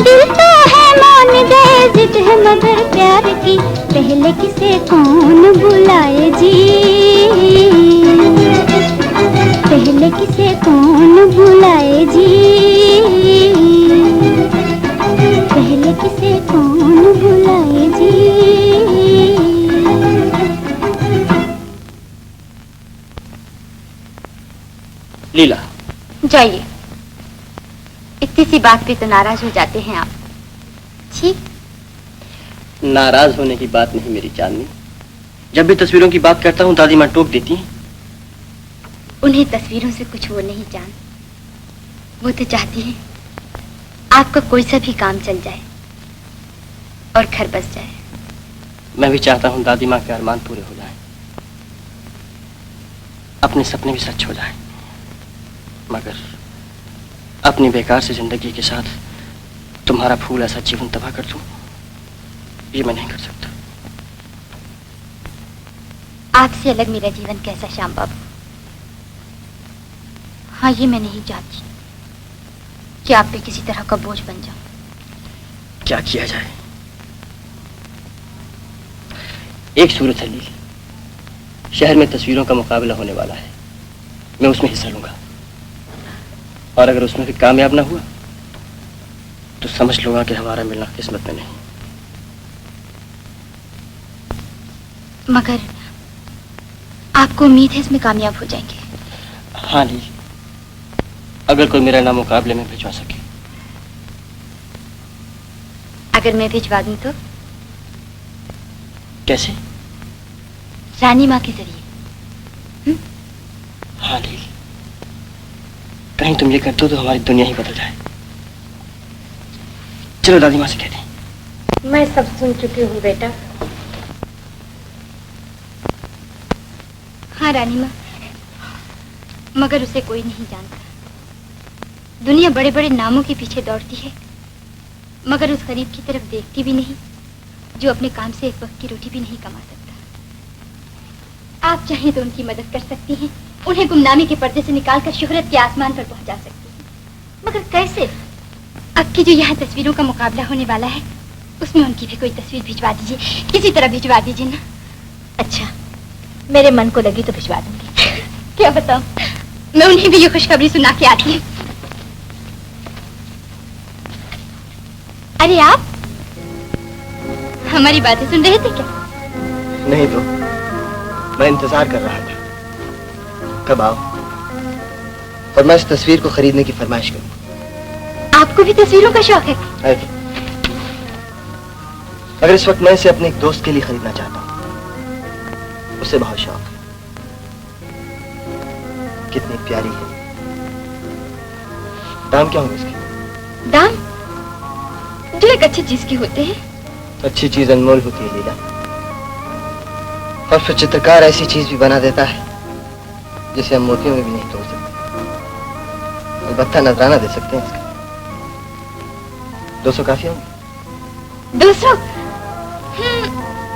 दिल तो है मान गए, जिद है मगर प्यार की, पहले किसे कौन बुलाए जी, पहले किसे कौन बुलाए जी, पहले किसे कौन बुलाए जी। लीला, जाइए, इतनी सी बात पे तो नाराज हो जाते हैं आप। ठीक, नाराज होने की बात नहीं मेरी चांदनी। जब भी तस्वीरों की बात करता हूँ दादी माँ टोक देती हैं। उन्हें तस्वीरों से कुछ वो नहीं जान, वो तो चाहती है आपका कोई सा भी काम चल जाए और घर बस जाए। मैं भी चाहता हूँ दादी माँ के अरमान पूरे हो जाएं, अपने सपने भी सच हो जाएं, मगर अपनी बेकार से जिंदगी के साथ तुम्हारा फूल ऐसा जीवन तबाह कर दूं, ये मैं नहीं कर सकता। आपसे अलग मेरा जीवन कैसा श्याम बाबू। हाँ, ये मैं नहीं चाहती कि आप पे किसी तरह का बोझ बन जाऊं। क्या किया जाए? एक सूरत है लीला, शहर में तस्वीरों का मुकाबला होने वाला है, मैं उसमें हिस्सा लूंगा, और अगर उसमें भी कामयाब ना हुआ तो समझ लूंगा कि हमारा मिलना किस्मत में नहीं। मगर आपको उम्मीद है इसमें कामयाब हो जाएंगे? हाँ लीला, अगर कोई मेरा नाम मुकाबले में भिजवा सके। अगर मैं भिजवा दूं तो? कैसे? रानी माँ के जरिए। हाँ लीला, कहीं तुम ये कर दो तो हमारी दुनिया ही बदल जाए। चलो दादी माँ से कह दें। मैं सब सुन चुकी हूँ बेटा। हाँ रानी माँ, मगर उसे कोई नहीं जानता। दुनिया बड़े बड़े नामों के पीछे दौड़ती है, मगर उस गरीब की तरफ देखती भी नहीं जो अपने काम से एक वक्त की रोटी भी नहीं कमा सकता। आप चाहें तो उनकी मदद कर सकती हैं, उन्हें गुमनामी के पर्दे से निकालकर शोहरत के आसमान पर पहुंचा सकती हैं। मगर कैसे? अब की जो यहाँ तस्वीरों का मुकाबला होने वाला है, उसमें उनकी भी कोई तस्वीर भिजवा दीजिए, किसी तरह भिजवा दीजिए ना। अच्छा, मेरे मन को लगी तो भिजवा दूंगी। क्या बताऊं, मैं उन्हें भी ये खुशखबरी सुना के आती हूँ। अरे आप हमारी बातें सुन रहे थे क्या? नहीं तो मैं इंतजार कर रहा था कब आओ और मैं इस तस्वीर को खरीदने की फरमाइश करूं। आपको भी तस्वीरों का शौक है? मगर इस वक्त मैं इसे अपने एक दोस्त के लिए खरीदना चाहता हूं। उसे बहुत शौक है। कितनी प्यारी है। दाम क्या होंगे इसके? दाम जो एक अच्छी चीज के होते हैं। अच्छी चीज अनमोल होती है लीला, और फिर चित्रकार ऐसी चीज भी बना देता है जिसे हम मोतियों में भी नहीं तोड़ सकते। अलबत्ता नजराना दे सकते हैं इसका। 200 काफी होंगे? 200?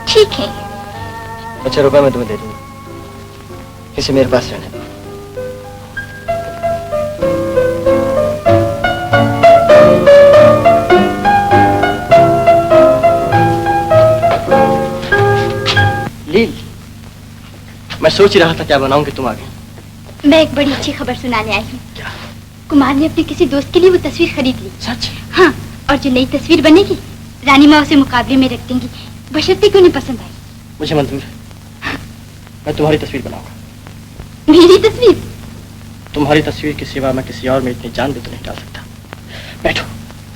ठीक है। अच्छा, रुपए मैं तुम्हें दे दूंगा, इसे मेरे पास रहने दो। लील, मैं सोच रहा था क्या बनाऊं कि तुम आ गई। मैं एक बड़ी अच्छी खबर सुनाने आई हूँ। क्या? कुमार ने अपने किसी दोस्त के लिए वो तस्वीर खरीद ली। सच? हाँ, और जो नई तस्वीर बनेगी रानी माँ उसे मुकाबले में रख देंगी, बशर्ते कि उन्हें पसंद आई। मुझे मंजूर है। मैं तुम्हारी तस्वीर बनाऊंगा। मेरी तस्वीर? तुम्हारी तस्वीर के सिवा मैं किसी और में इतनी जान भी तो नहीं डाल सकता। बैठो,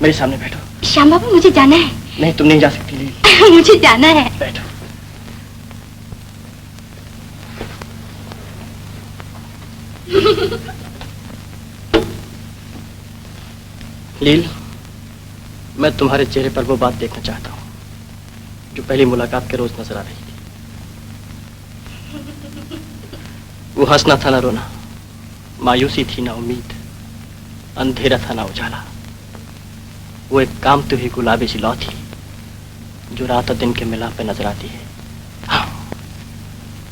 मेरे सामने बैठो। श्याम बाबू, मुझे जाना है। नहीं, तुम नहीं जा सकती लील। मुझे जाना है। बैठो। लील, मैं तुम्हारे चेहरे पर वो बात देखना चाहता हूँ जो पहली मुलाकात के रोज नजर आ रही थी। वो हंसना था ना रोना, मायूसी थी ना उम्मीद, अंधेरा था ना उजाला। वो एक कामती हुई गुलाबी सी लौ थी जो रात और दिन के मिलाप पे नजर आती है। हाँ,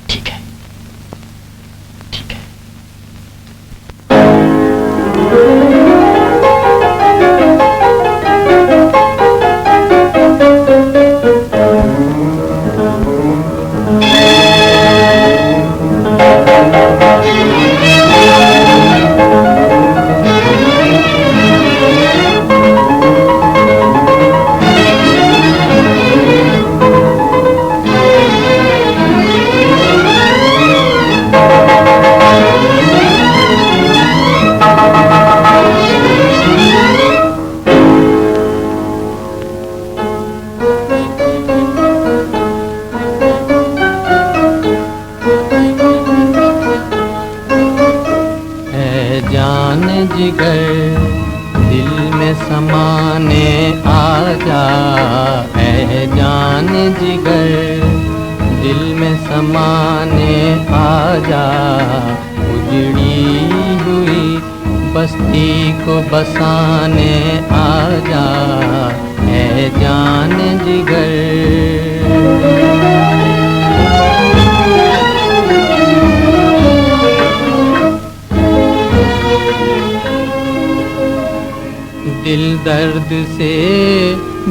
ठीक है, ठीक है। बसाने आजा है जान जिगर। दिल दर्द से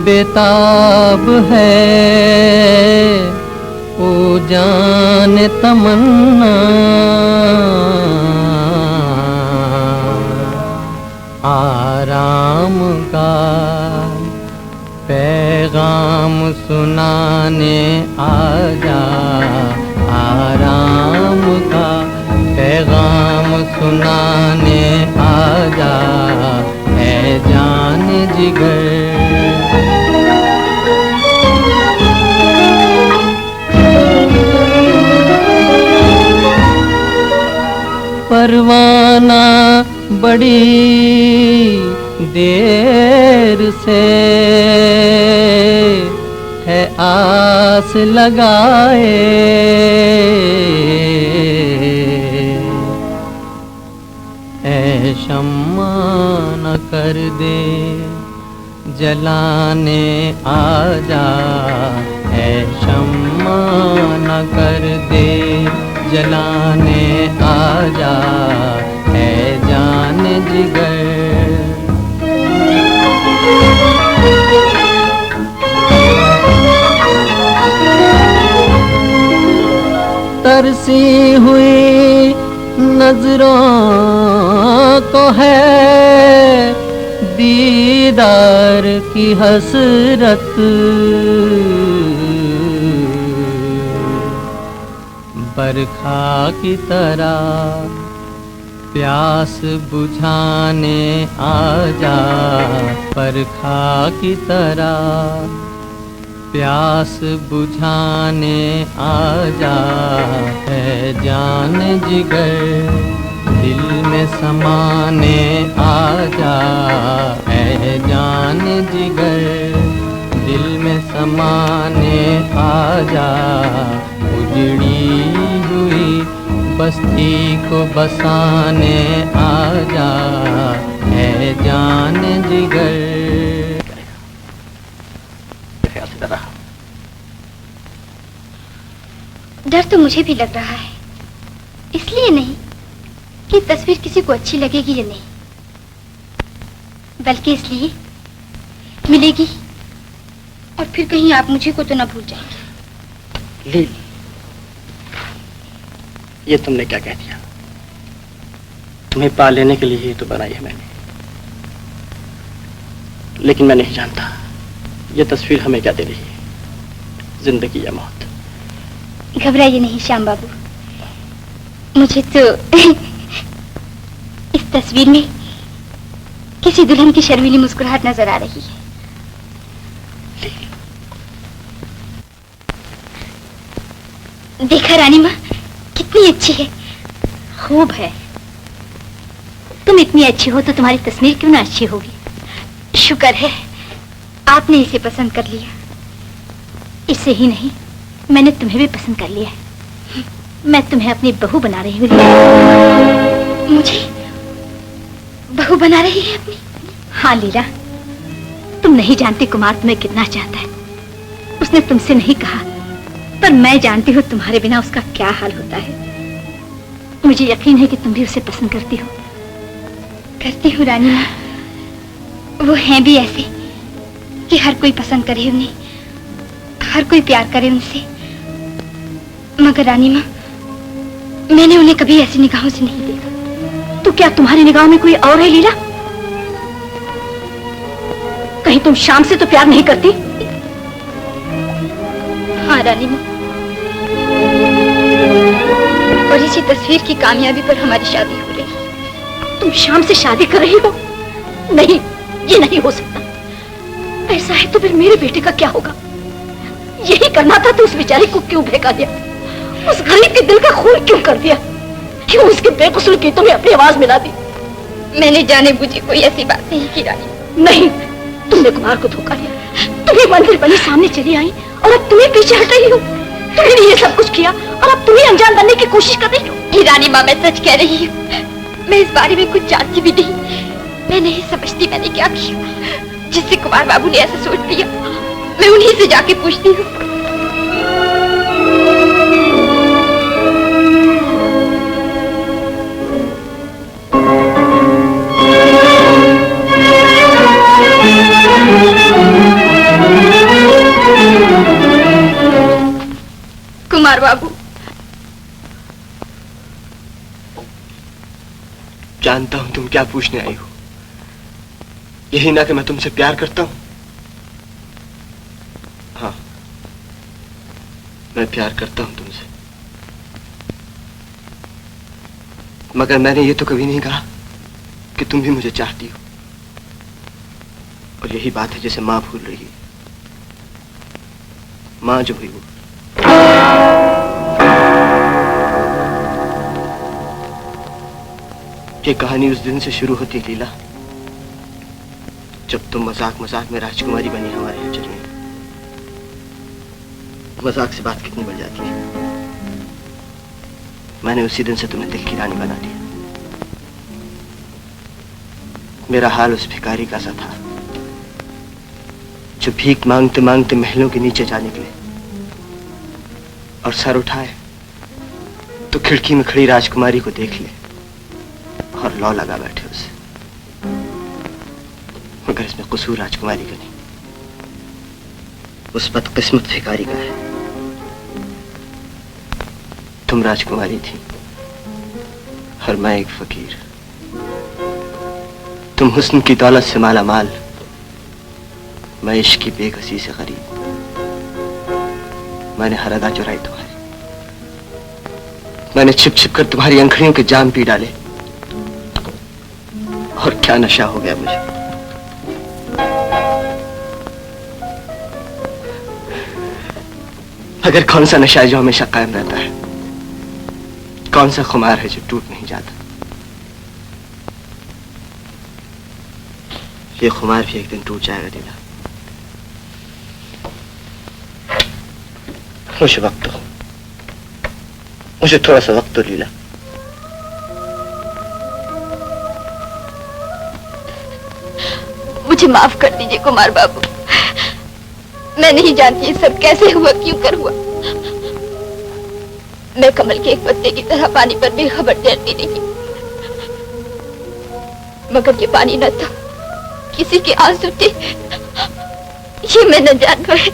बेताब है, ओ जान तमन्ना आराम का पैगाम सुनाने आजा, आराम का पैगाम सुनाने आजा है जान जिगर। परवाना बड़ी देर से है आस लगाए, ऐ शम्मा न कर दे जलाने आजा, ऐ शम्मा न कर दे जलाने आजा, है जान जिगर। तरसी हुई नजरों को है दीदार की हसरत, बरखा की तरह प्यास बुझाने आजा, बरखा की तरह प्यास बुझाने आजा, है जान जिगर दिल में समाने आजा, है जान जिगर दिल में समाने आजा, उजड़ी हुई बस्ती को बसाने आजा, है जान जिगर। डर तो मुझे भी लग रहा है, इसलिए नहीं कि तस्वीर किसी को अच्छी लगेगी या नहीं, बल्कि इसलिए मिलेगी और फिर कहीं आप मुझे को तो ना भूल जाएंगे। लील, ये तुमने क्या कह दिया? तुम्हें पा लेने के लिए ही तो बनाई है मैंने, लेकिन मैं नहीं जानता ये तस्वीर हमें क्या दे रही है, जिंदगी या मौत। घबराइए नहीं श्याम बाबू, मुझे तो इस तस्वीर में किसी दुल्हन की शर्मीली मुस्कुराहट नजर आ रही है। देखा रानी माँ कितनी अच्छी है। खूब है। तुम इतनी अच्छी हो तो तुम्हारी तस्वीर क्यों ना अच्छी होगी। शुक्र है आपने इसे पसंद कर लिया। इसे ही नहीं, मैंने तुम्हें भी पसंद कर लिया है। मैं तुम्हें अपनी बहू बना रही हूँ। मुझे बहू बना रही है अपनी? हाँ लीला, तुम नहीं जानती कुमार तुम्हें कितना चाहता है। उसने तुमसे नहीं कहा, पर मैं जानती हूँ तुम्हारे बिना उसका क्या हाल होता है। मुझे यकीन है कि तुम भी उसे पसंद करती हो। करती हूँ रानी माँ, वो हैं भी ऐसे कि हर कोई पसंद करे उन्हें, हर कोई प्यार करे उनसे। मगर रानी माँ, मैंने उन्हें कभी ऐसी निगाहों से नहीं देखा। तो क्या तुम्हारी निगाहों में कोई और है लीला? कहीं तुम शाम से तो प्यार नहीं करती? हाँ रानी माँ, और इसी तस्वीर की कामयाबी पर हमारी शादी हो रही है। तुम शाम से शादी कर रही हो? नहीं, ये नहीं हो सकता। ऐसा है तो फिर मेरे बेटे का क्या होगा? यही करना था तो उस बेचारी को क्यों भगा दिया? उस गरीब के दिल का खून क्यों कर दिया? क्यों उसके बेकसूर गीतों में अपनी आवाज मिला दी? मैंने जाने बुझे कोई ऐसी बात नहीं की रानी। नहीं, तुमने कुमार को धोखा दिया। तुम्हें मंदिर बनी सामने चली आई और अब तुम्हें पीछे हट रही हो। तुमने ये सब कुछ किया और अब तुम्हें अनजान बनने की कोशिश कर रही हो। रानी माँ, मैं सच कह रही हूँ। मैं इस बारे में कुछ जानती भी नहीं। मैं नहीं समझती मैंने क्या किया जिससे कुमार बाबू ने ऐसा सोच लिया। मैं उन्हीं से जाके पूछती हूँ। कुमार बाबू, जानता हूं तुम क्या पूछने आई हो। यही ना कि मैं तुमसे प्यार करता हूं। हाँ, मैं प्यार करता हूं तुमसे, मगर मैंने ये तो कभी नहीं कहा कि तुम भी मुझे चाहती हो। और यही बात है जिसे माँ भूल रही है। माँ जो हुई वो ये कहानी उस दिन से शुरू होती है लीला, जब तुम मजाक मजाक में राजकुमारी बनी हमारे यहाँ चली। मजाक से बात कितनी बढ़ जाती है। मैंने उसी दिन से तुम्हें दिल की रानी बना दिया। मेरा हाल उस भिखारी का सा था जो भीख मांगते मांगते महलों के नीचे जा निकले और सर उठाए तो खिड़की में खड़ी राजकुमारी को देख ले और लौ लगा बैठे उसे। मगर इसमें कसूर राजकुमारी का नहीं, उस बदकिस्मत भिखारी का है। तुम राजकुमारी थी और मैं एक फकीर। तुम हुस्न की दौलत से माला माल, मैं इश्क की बेकसी से गरीब। मैंने हर अदा चुराई तुम्हारी, मैंने छिप छिप कर तुम्हारी अंखड़ियों के जाम पी डाले। और क्या नशा हो गया मुझे। अगर कौन सा नशा है जो हमेशा कायम रहता है, कौन सा खुमार है जो टूट नहीं जाता। ये खुमार भी एक दिन टूट जाएगा लीला। मुझे वक्त दो, मुझे थोड़ा सा वक्त दो लीला। मुझे माफ कर दीजिए कुमार बाबू, मैं नहीं जानती ये सब कैसे हुआ, क्यों कर हुआ। मैं कमल के एक पत्ते की तरह पानी पर बेखबर तैरती रही, मगर ये पानी न था, किसी के आंसू थे, ये मैं न जान पाई।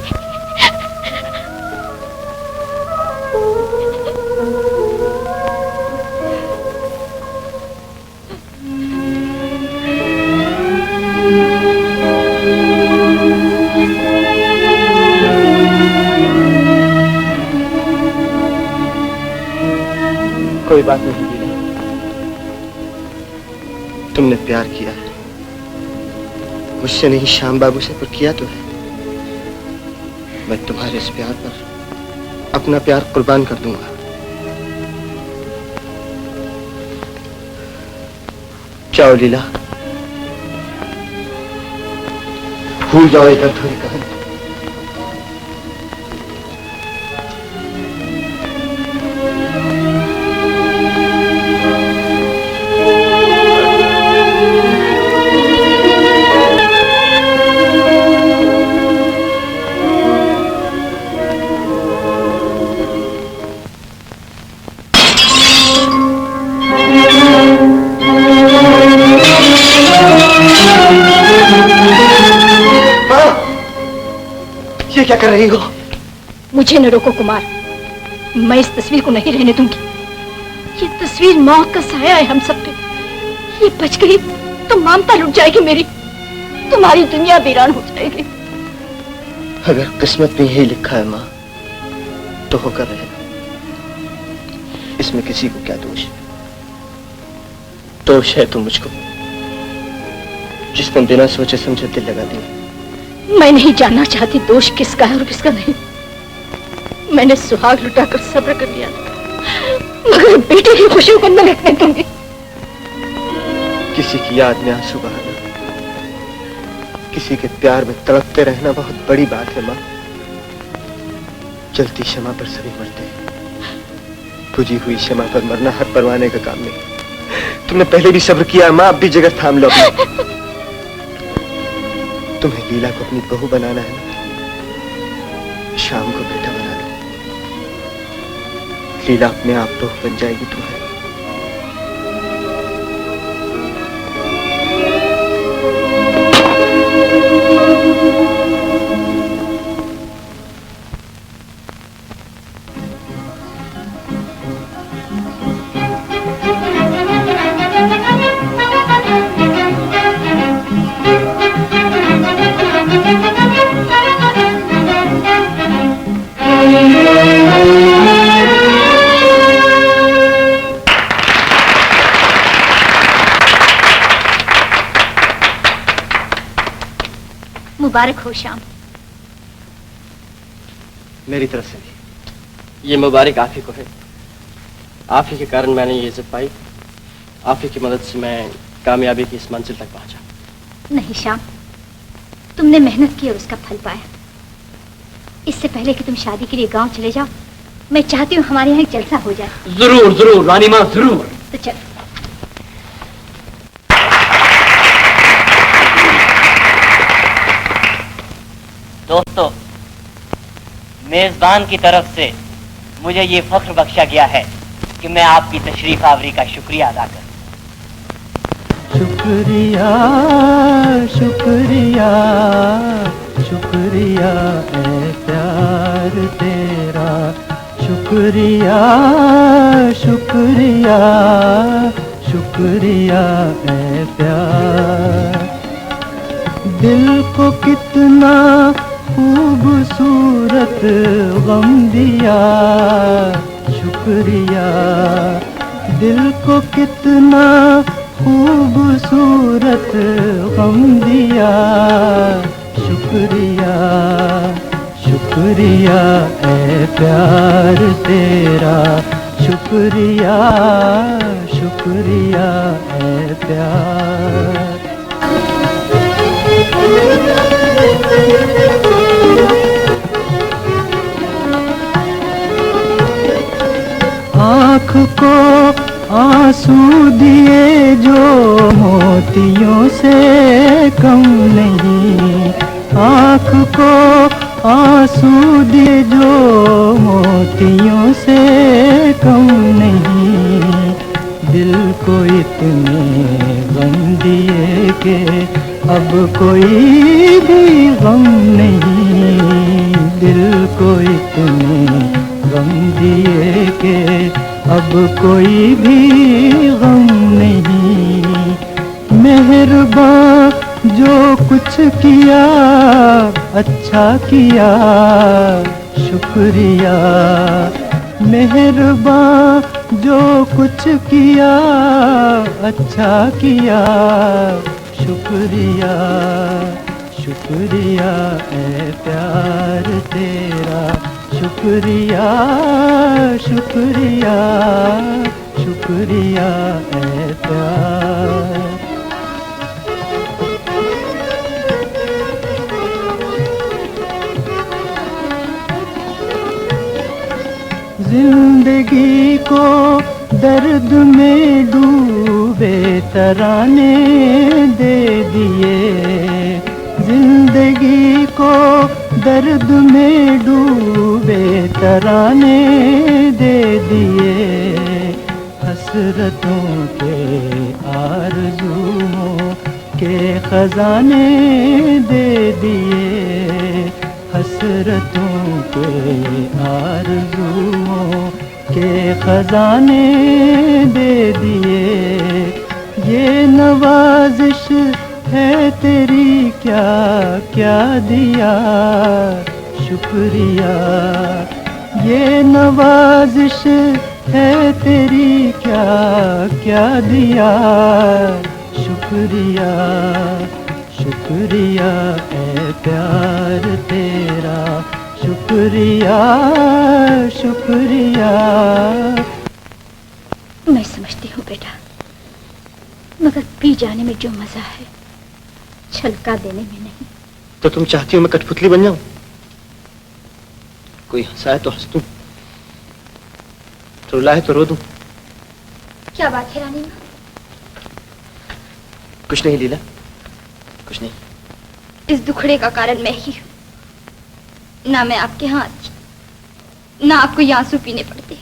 कोई बात नहीं लीला, तुमने प्यार किया है, मुझसे नहीं श्याम बाबू से, पर किया तो है। मैं तुम्हारे इस प्यार पर अपना प्यार कुर्बान कर दूंगा। जाओ लीला, भूल जाओ एक अधूरी कहानी। क्या कर रही हो? मुझे न रोको कुमार, मैं इस तस्वीर को नहीं रहने दूंगी। ये तस्वीर मौत का साया है हम सब पे। ये बच गई तो ममता लुट जाएगी मेरी, तुम्हारी दुनिया वीरान हो जाएगी। अगर किस्मत में यही लिखा है माँ, तो होकर रहेगा। इसमें किसी को क्या दोष है? दोष है तो मुझको, जिसने बिना सोचे समझे दिल लगा दिया। मैं नहीं जानना चाहती दोष किसका है और किसका नहीं। मैंने सुहाग लुटाकर सब्र कर लिया, मगर बेटे की खुशियों को न लटने दूंगी। किसी की याद में आंसू बहाना, किसी के प्यार में तड़पते रहना बहुत बड़ी बात है माँ। जलती क्षमा पर सभी मरते हैं, बुझी हुई क्षमा पर मरना हर परवाने का काम नहीं। तुमने पहले भी सब्र किया माँ, अब भी जगह थाम लो अपनी। तुम्हें लीला को अपनी बहू बनाना है ना, शाम को बेटा बना लो। लीला अपने आप बहू बन जाएगी तुम्हारी। मुबारक हो श्याम। मेरी तरफ से भी ये मुबारक आप ही को है। आप ही के कारण मैंने ये इज्जत पाई आप ही की मदद से मैं कामयाबी की इस मंजिल तक पहुंचा। नहीं श्याम, तुमने मेहनत की और उसका फल पाया। इससे पहले कि तुम शादी के लिए गांव चले जाओ, मैं चाहती हूँ हमारे यहाँ एक जलसा हो जाए। जरूर जरूर रानी माँ, जरूर। तो चल। दोस्तों, मेजबान की तरफ से मुझे ये फख्र बख्शा गया है कि मैं आपकी तशरीफ आवरी का शुक्रिया अदा करूं। शुक्रिया शुक्रिया शुक्रिया है प्यार तेरा, शुक्रिया शुक्रिया शुक्रिया है प्यार। दिल को कितना खूबसूरत गम दिया, शुक्रिया। दिल को कितना खूबसूरत गम दिया, शुक्रिया शुक्रिया है प्यार तेरा, शुक्रिया शुक्रिया है प्यार। आँख को आंसू दिए जो मोतियों से कम नहीं, आँख को आंसू दिए जो मोतियों से कम नहीं। दिल को इतने गम दिए कि अब कोई भी गम नहीं, दिल को इतने गम दिए कि अब कोई भी गम नहीं। मेहरबान जो कुछ किया अच्छा किया, शुक्रिया। मेहरबान जो कुछ किया अच्छा किया, शुक्रिया शुक्रिया है प्यार तेरा, शुक्रिया शुक्रिया शुक्रिया है प्यार। जिंदगी को दर्द में डूबे तराने दे दिए, जिंदगी को दर्द में डूबे तराने दे दिए। हसरतों के आरज़ुओं के खजाने दे दिए, हसरतों के आरज़ुओं के खजाने दे दिए। ये नवाजिश है तेरी क्या क्या दिया, शुक्रिया। ये नवाजिश है तेरी क्या क्या दिया, शुक्रिया शुक्रिया है प्यार तेरा, शुक्रिया शुक्रिया। मैं समझती हूँ बेटा, मगर पी जाने में जो मजा है छलका देने में नहीं। तो तुम चाहती हो मैं कठपुतली बन जाऊं? कोई हंसाए तो हंस दूं, रुलाए तो रो दूं। क्या बात है रानी माँ? कुछ नहीं लीला, कुछ नहीं। इस दुखड़े का कारण मैं ही हूँ। ना मैं आपके यहाँ आती, ना आपको ये आंसू पीने पड़ते,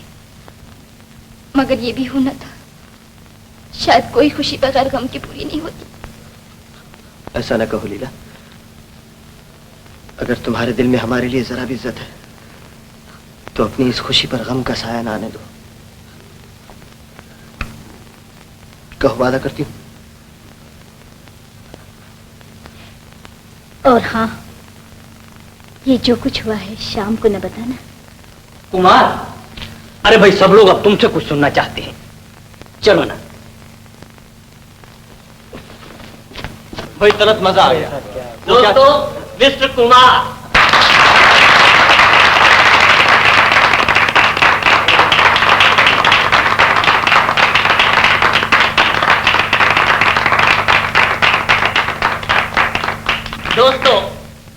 मगर ये भी होना था। शायद कोई खुशी बगैर गम की पूरी नहीं होती। ऐसा न कहो लीला, अगर तुम्हारे दिल में हमारे लिए जरा भी इज्जत है तो अपनी इस खुशी पर गम का साया न आने दो। कहो, वादा करती हूँ। और हाँ, ये जो कुछ हुआ है शाम को न बताना। कुमार, अरे भाई सब लोग अब तुमसे कुछ सुनना चाहते हैं, चलो ना। भाई तुरंत मजा आ गया। दोस्तों, मिस्टर कुमार। दोस्तों,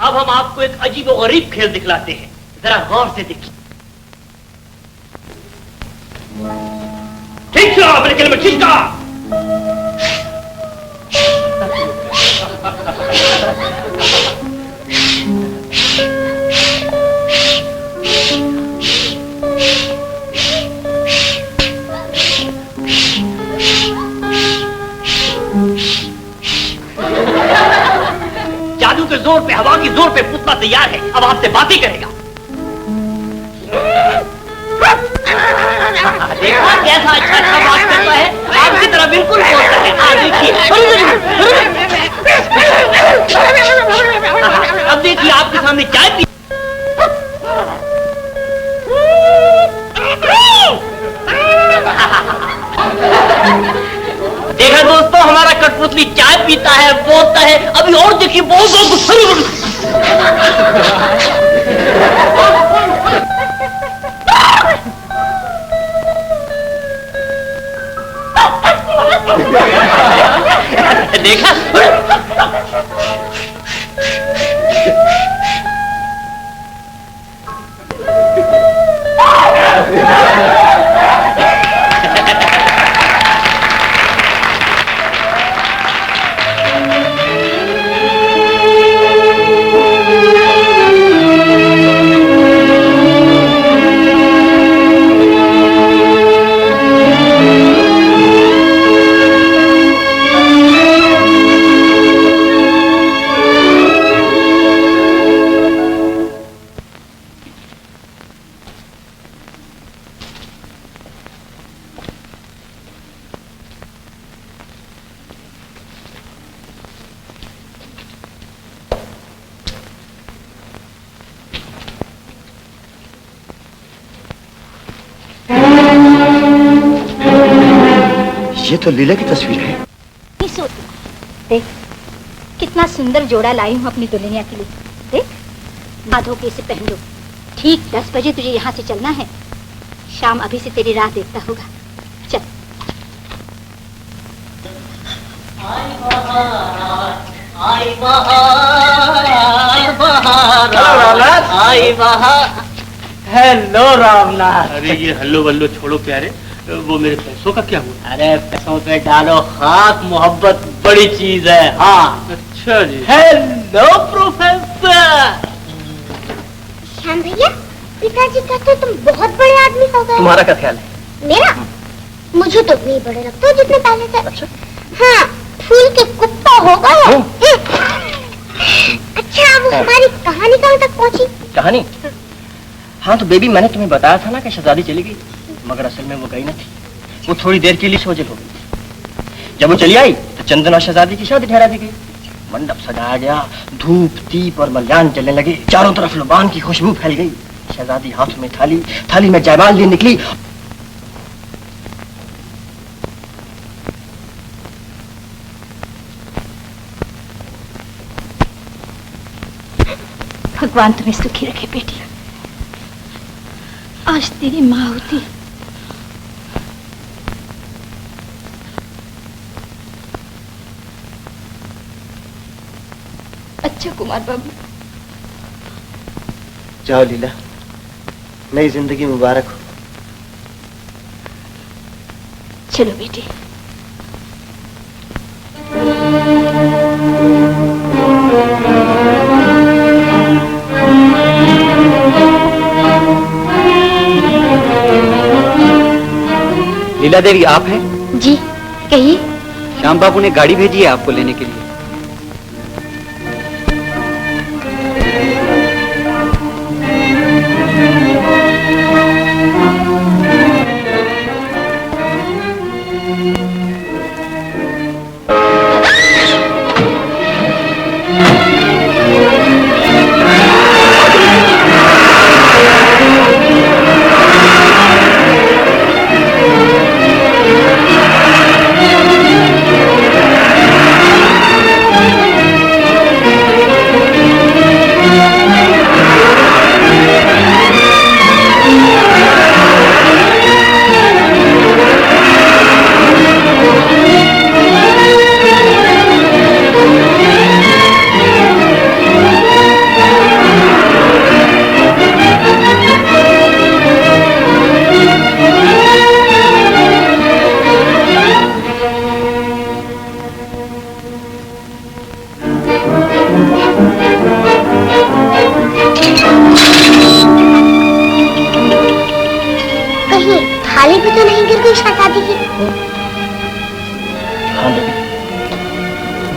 अब हम आपको एक अजीबोगरीब खेल दिखलाते हैं, जरा गौर से देखिए। ठीक से अपने खेल में खिसका। जादू के जोर पे, हवा के जोर पे पुतला तैयार है, अब आपसे बातें करेगा। देखा कैसा अच्छा बात करता है, आपकी तरह बिल्कुल बोलता है। देखिए, अब देखिए आपके सामने चाय पी। देखा दोस्तों, हमारा कठपुतली चाय पीता है, बोलता है। अभी और देखिए, बहुत देखा। ये तो लीला की तस्वीर है। देख कितना सुंदर जोड़ा लाई हूँ अपनी दुल्हनिया के लिए। देख, बांधो के इसे पहन लो। ठीक 10 बजे तुझे यहाँ से चलना है। शाम अभी से तेरी राह देखता होगा। चल। आई बहार। हेलो रामनाथ। अरे ये हल्लो बल्लो छोड़ो प्यारे, वो मेरे पैसों का क्या हुआ? अरे पैसों पे डालो खाक, मोहब्बत बड़ी चीज है। हाँ अच्छा जी। Hello professor. श्याम भैया, पिताजी कहते तुम बहुत बड़े आदमी हो गए। तुम्हारा क्या ख्याल है? मेरा? मुझे तो नहीं बड़े लगते हो जितने पहले थे। अच्छा? हाँ, फूल के कुत्ता हो गए। अच्छा, अब हमारी कहानी कहाँ तक पहुँची? कहानी? हाँ तो बेबी, मैंने तुम्हें बताया था ना कि शहजादी चली गई, मगर असल में वो गई न थी। वो थोड़ी देर के लिए सोजल हो गई। जब वो चली आई तो चंदन और शहजादी की शादी ठहरा दी गई। मंडप सजाया गया, धूप दीप और मल्यान जलने लगे, चारों तरफ लुबान की खुशबू फैल गई। शहजादी हाथ में थाली, थाली में जयमाल लिए निकली। भगवान तुम्हें सुखी रखे बेटी। आज तेरी माँ होती। अच्छा कुमार बाबू। जाओ लीला, नई जिंदगी मुबारक हो। चलो बेटी। लीला देवी आप हैं? जी कहिए। श्याम बाबू ने गाड़ी भेजी है आपको लेने के लिए। तो नहीं गिर गई शादी की? हाँ बेबी,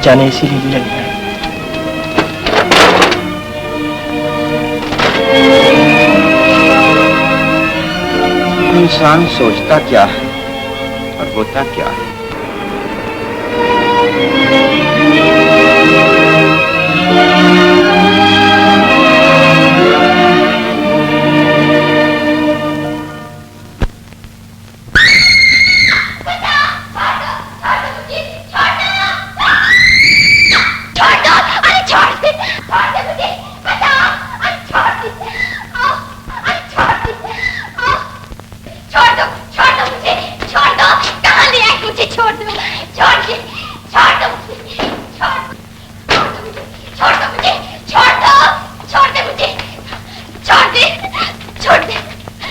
जाने इसीलिए लीला नहीं आई। इंसान सोचता क्या है और होता क्या है।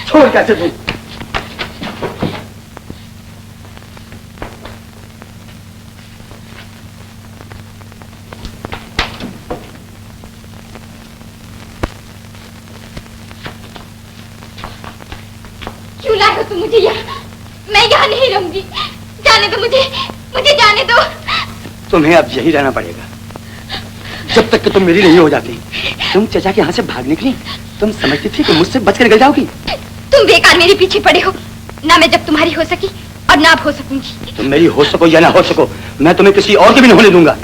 छोड़ कैसे दूं? क्यों लाए हो तुम मुझे यहाँ? मैं यहाँ नहीं रहूंगी। जाने दो मुझे, मुझे जाने दो। तुम्हें अब यही रहना पड़ेगा जब तक कि तुम मेरी नहीं हो जाती। तुम चचा के यहाँ से भाग निकली, तुम समझती थी कि मुझसे बचकर निकल जाओगी। तुम बेकार मेरे पीछे पड़े हो। ना मैं जब तुम्हारी हो सकी और ना अब हो सकूंगी। तुम मेरी हो सको या ना हो सको, मैं तुम्हें किसी और की भी नहीं होने दूंगा।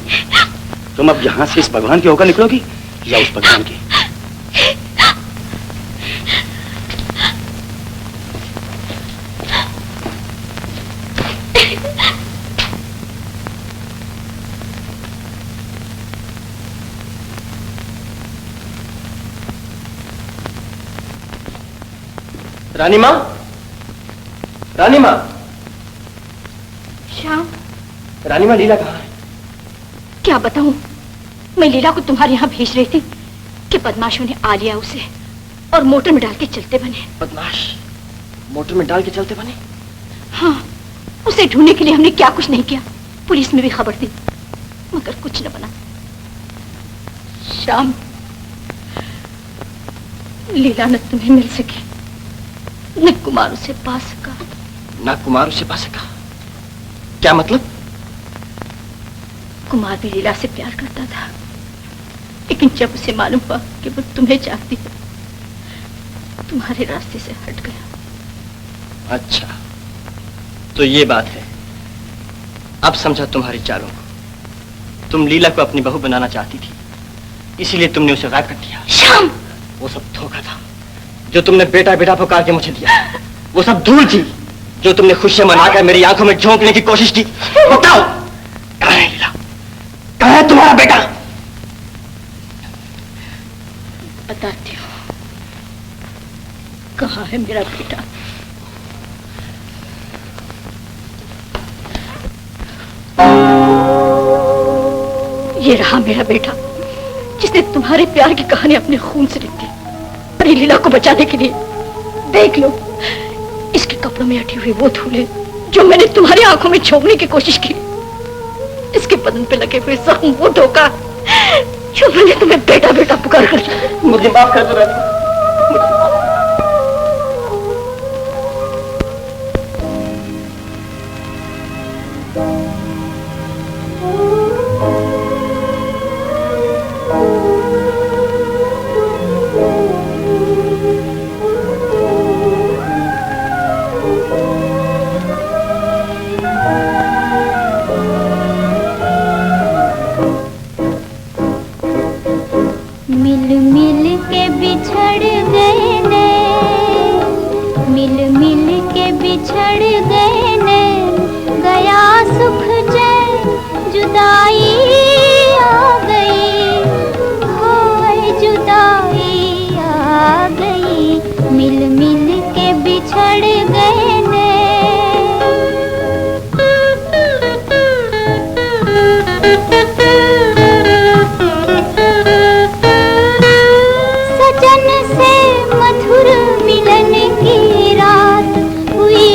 तुम अब यहाँ से इस भगवान के होकर निकलोगी या उस भगवान के? रानी माँ, रानी माँ। श्याम, रानी माँ, लीला कहाँ है? क्या बताऊं? मैं लीला को तुम्हारे यहाँ भेज रही थी कि बदमाशों ने आ लिया उसे और मोटर में डाल के चलते बने। बदमाश मोटर में डाल के चलते बने? हाँ, उसे ढूंढने के लिए हमने क्या कुछ नहीं किया। पुलिस में भी खबर दी मगर कुछ न बना। श्याम, लीला न तुम्हें मिल सकी, न कुमार उसे पा सका। ना कुमार उसे पा सका? क्या मतलब? कुमार भी लीला से प्यार करता था, लेकिन जब उसे मालूम हुआ कि वो तुम्हें चाहती है, तुम्हारे रास्ते से हट गया। अच्छा, तो ये बात है। अब समझा तुम्हारी चालों को। तुम लीला को अपनी बहू बनाना चाहती थी, इसीलिए तुमने उसे गायब कर दिया। श्याम, वो सब धोखा था जो तुमने बेटा बेटा पुकार के मुझे दिया। वो सब धूल थी जो तुमने खुशियां मनाकर मेरी आंखों में झोंकने की कोशिश की। बताओ, कहाँ है लीला? कहाँ है तुम्हारा बेटा? बताती हूँ कहाँ है मेरा बेटा। ये रहा मेरा बेटा, जिसने तुम्हारे प्यार की कहानी अपने खून से लिखी और लीला को बचाने के लिए। देख लो, इसके कपड़ों में अटी हुई वो धूल है जो मैंने तुम्हारी आंखों में झोंकने की कोशिश की। इसके बदन पे लगे हुए जख्म वो धोखा जो मैंने तुम्हें बेटा बेटा पुकार कर। मुझे माफ कर दो रानी। मिल मिल के बिछड़ गए नैन, मिल मिल के बिछड़ गए नैन, गया सुख चैन, जुदाई आ गई, हाय जुदाई आ गई। मिल मिल के बिछड़ गए नैन। सजन से मधुर मिलन की रात हुई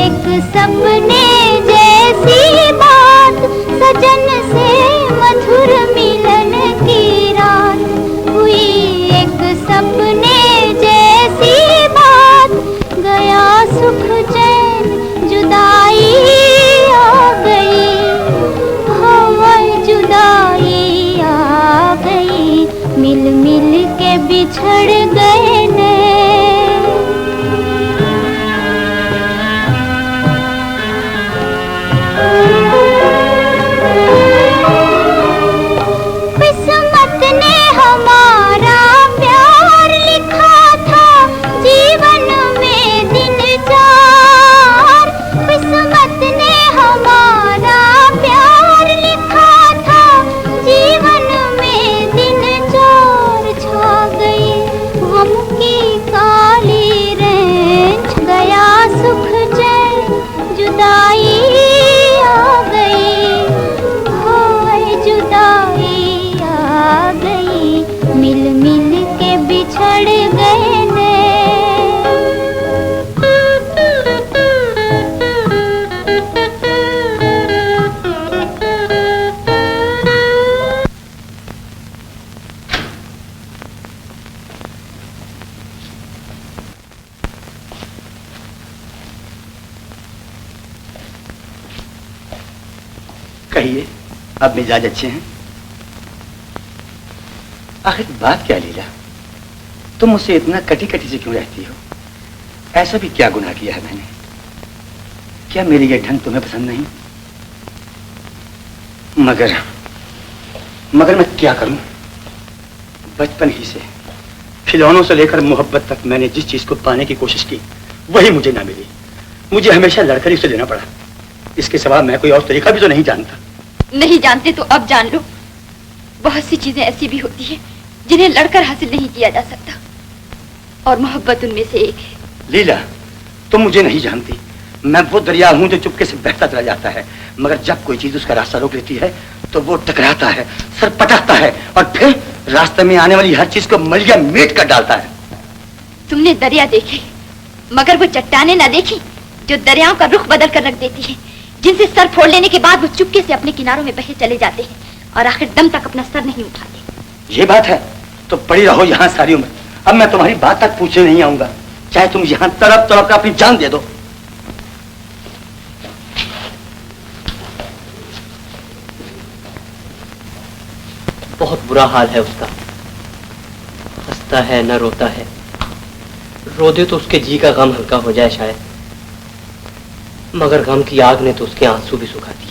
एक सपने जैसी बात। सजन से मधुर मिलन की रात हुई एक सपने जैसी बात। गया सुख चैन, के बिछड़ गए नैन। किस्मत ने हमारा प्यार लिखा था जीवन में दिन चार। किस्मत ने हमारा प्यार लिखा था जीवन में दिन चार। छा गई गम की काली रेंज, गया सुख चैन, जुदाई आ गई। हाय जुदाई आ गई, मिल मिल के बिछड़ गए नैन। कहिए, अब मिजाज अच्छे हैं? आखिर बात क्या लीला, तुम मुझसे इतना कटी कटी से क्यों रहती हो? ऐसा भी क्या गुनाह किया है मैंने? क्या मेरी ये ढंग तुम्हें पसंद नहीं? मगर मैं क्या करूं? बचपन ही से खिलौनों से लेकर मोहब्बत तक मैंने जिस चीज को पाने की कोशिश की वही मुझे ना मिली। मुझे हमेशा लड़कर ही उसे लेना पड़ा। इसके सिवा मैं कोई और तरीका भी तो नहीं जानता। नहीं जानते तो अब जान लो। बहुत सी चीजें ऐसी भी होती है जिन्हें लड़कर हासिल नहीं किया जा सकता, और मोहब्बत उनमें से एक है। लीला, तुम मुझे नहीं जानती। मैं वो दरिया हूं जो चुपके से बहता चला जाता है, मगर जब कोई चीज उसका रास्ता रोक लेती है तो वो टकराता है, सर पटकता है और फिर रास्ते में आने वाली हर चीज को मलिया मीट कर डालता है। तुमने दरिया देखे मगर वो चट्टाने ना देखी जो दरियाओं का रुख बदल कर रख देती है, जिनसे सर फोड़ लेने के बाद वो चुपके से अपने किनारों में बहे चले जाते हैं और आखिर दम तक अपना सर नहीं उठाते। ये बात है तो पड़ी रहो यहाँ सारी उम्र। अब मैं तुम्हारी बात तक पूछने नहीं आऊंगा, चाहे तुम यहाँ तड़प तड़प कर अपनी जान दे दो। बहुत बुरा हाल है उसका, हंसता है न रोता है। रो दे तो उसके जी का गम हल्का हो जाए शायद, मगर गम की आग ने तो उसके आंसू भी सुखा दिए।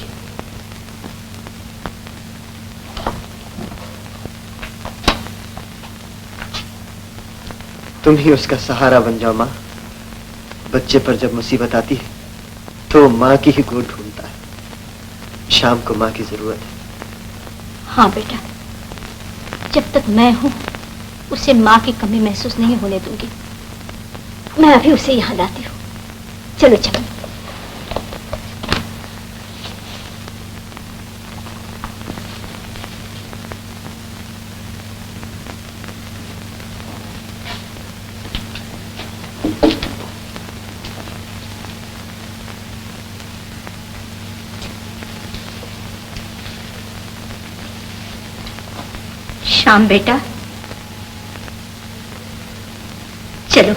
तुम ही उसका सहारा बन जाओ माँ। बच्चे पर जब मुसीबत आती है तो माँ की ही गोद ढूंढता है। शाम को माँ की जरूरत है। हाँ बेटा, जब तक मैं हूं उसे माँ की कमी महसूस नहीं होने दूंगी। मैं अभी उसे यहाँ लाती हूँ। चलो चलो। श्याम बेटा, चलो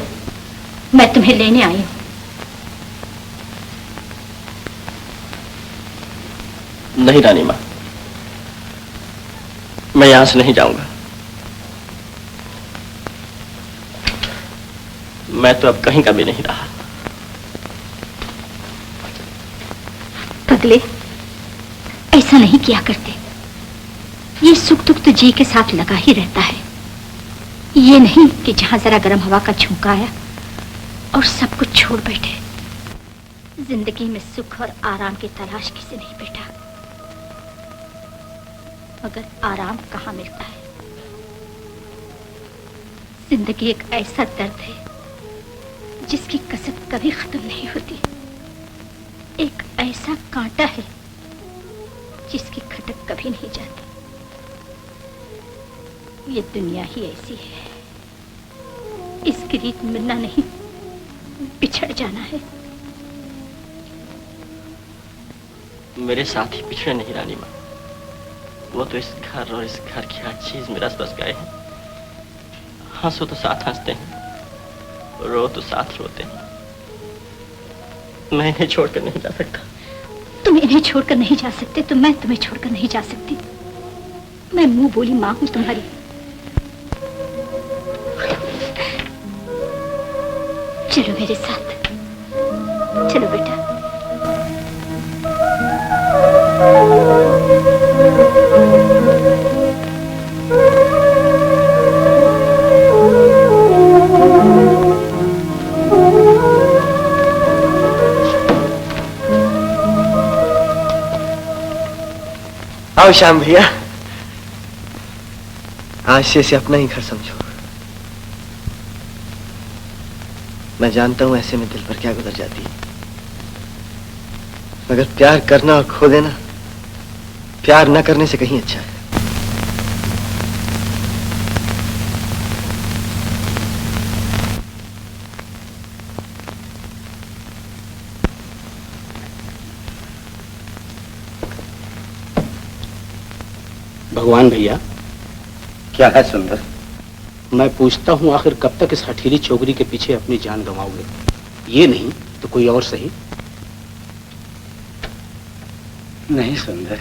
मैं तुम्हें लेने आई हूं। नहीं रानी माँ, मैं यहां से नहीं जाऊंगा। मैं तो अब कहीं का भी नहीं रहा। पगले, ऐसा नहीं किया करते। ये सुख दुख तो जी के साथ लगा ही रहता है। ये नहीं कि जहां जरा गर्म हवा का झोंका आया और सब कुछ छोड़ बैठे। जिंदगी में सुख और आराम की तलाश किसे नहीं बेटा, मगर आराम कहाँ मिलता है। जिंदगी एक ऐसा दर्द है जिसकी कसरत कभी खत्म नहीं होती। एक ऐसा कांटा है जिसकी खटक कभी नहीं जाती। ये दुनिया ही ऐसी है, इसकी रीत मिलना नहीं, बिछड़ जाना है। मेरे साथ ही पिछड़े नहीं रानी माँ। वो तो इस घर और इस घर की हर चीज में रस बस गए हैं। हंसो तो साथ हंसते हैं, रो तो साथ रोते हैं। मैं इन्हें छोड़कर नहीं जा सकता। तुम इन्हें छोड़कर नहीं जा सकते तो मैं तुम्हें छोड़कर नहीं जा सकती। मैं मुंह बोली माँ हूं तुम्हारी। चलो मेरे साथ, चलो बेटा। आओ श्याम भैया, आज से इसे अपना ही घर समझो। मैं जानता हूं ऐसे में दिल पर क्या गुजर जाती है, मगर प्यार करना और खो देना प्यार न करने से कहीं अच्छा है। भगवान भैया, क्या है सुंदर? मैं पूछता हूँ आखिर कब तक इस हठीली छोकरी के पीछे अपनी जान गंवाओगे? ये नहीं तो कोई और सही। नहीं सुंदर,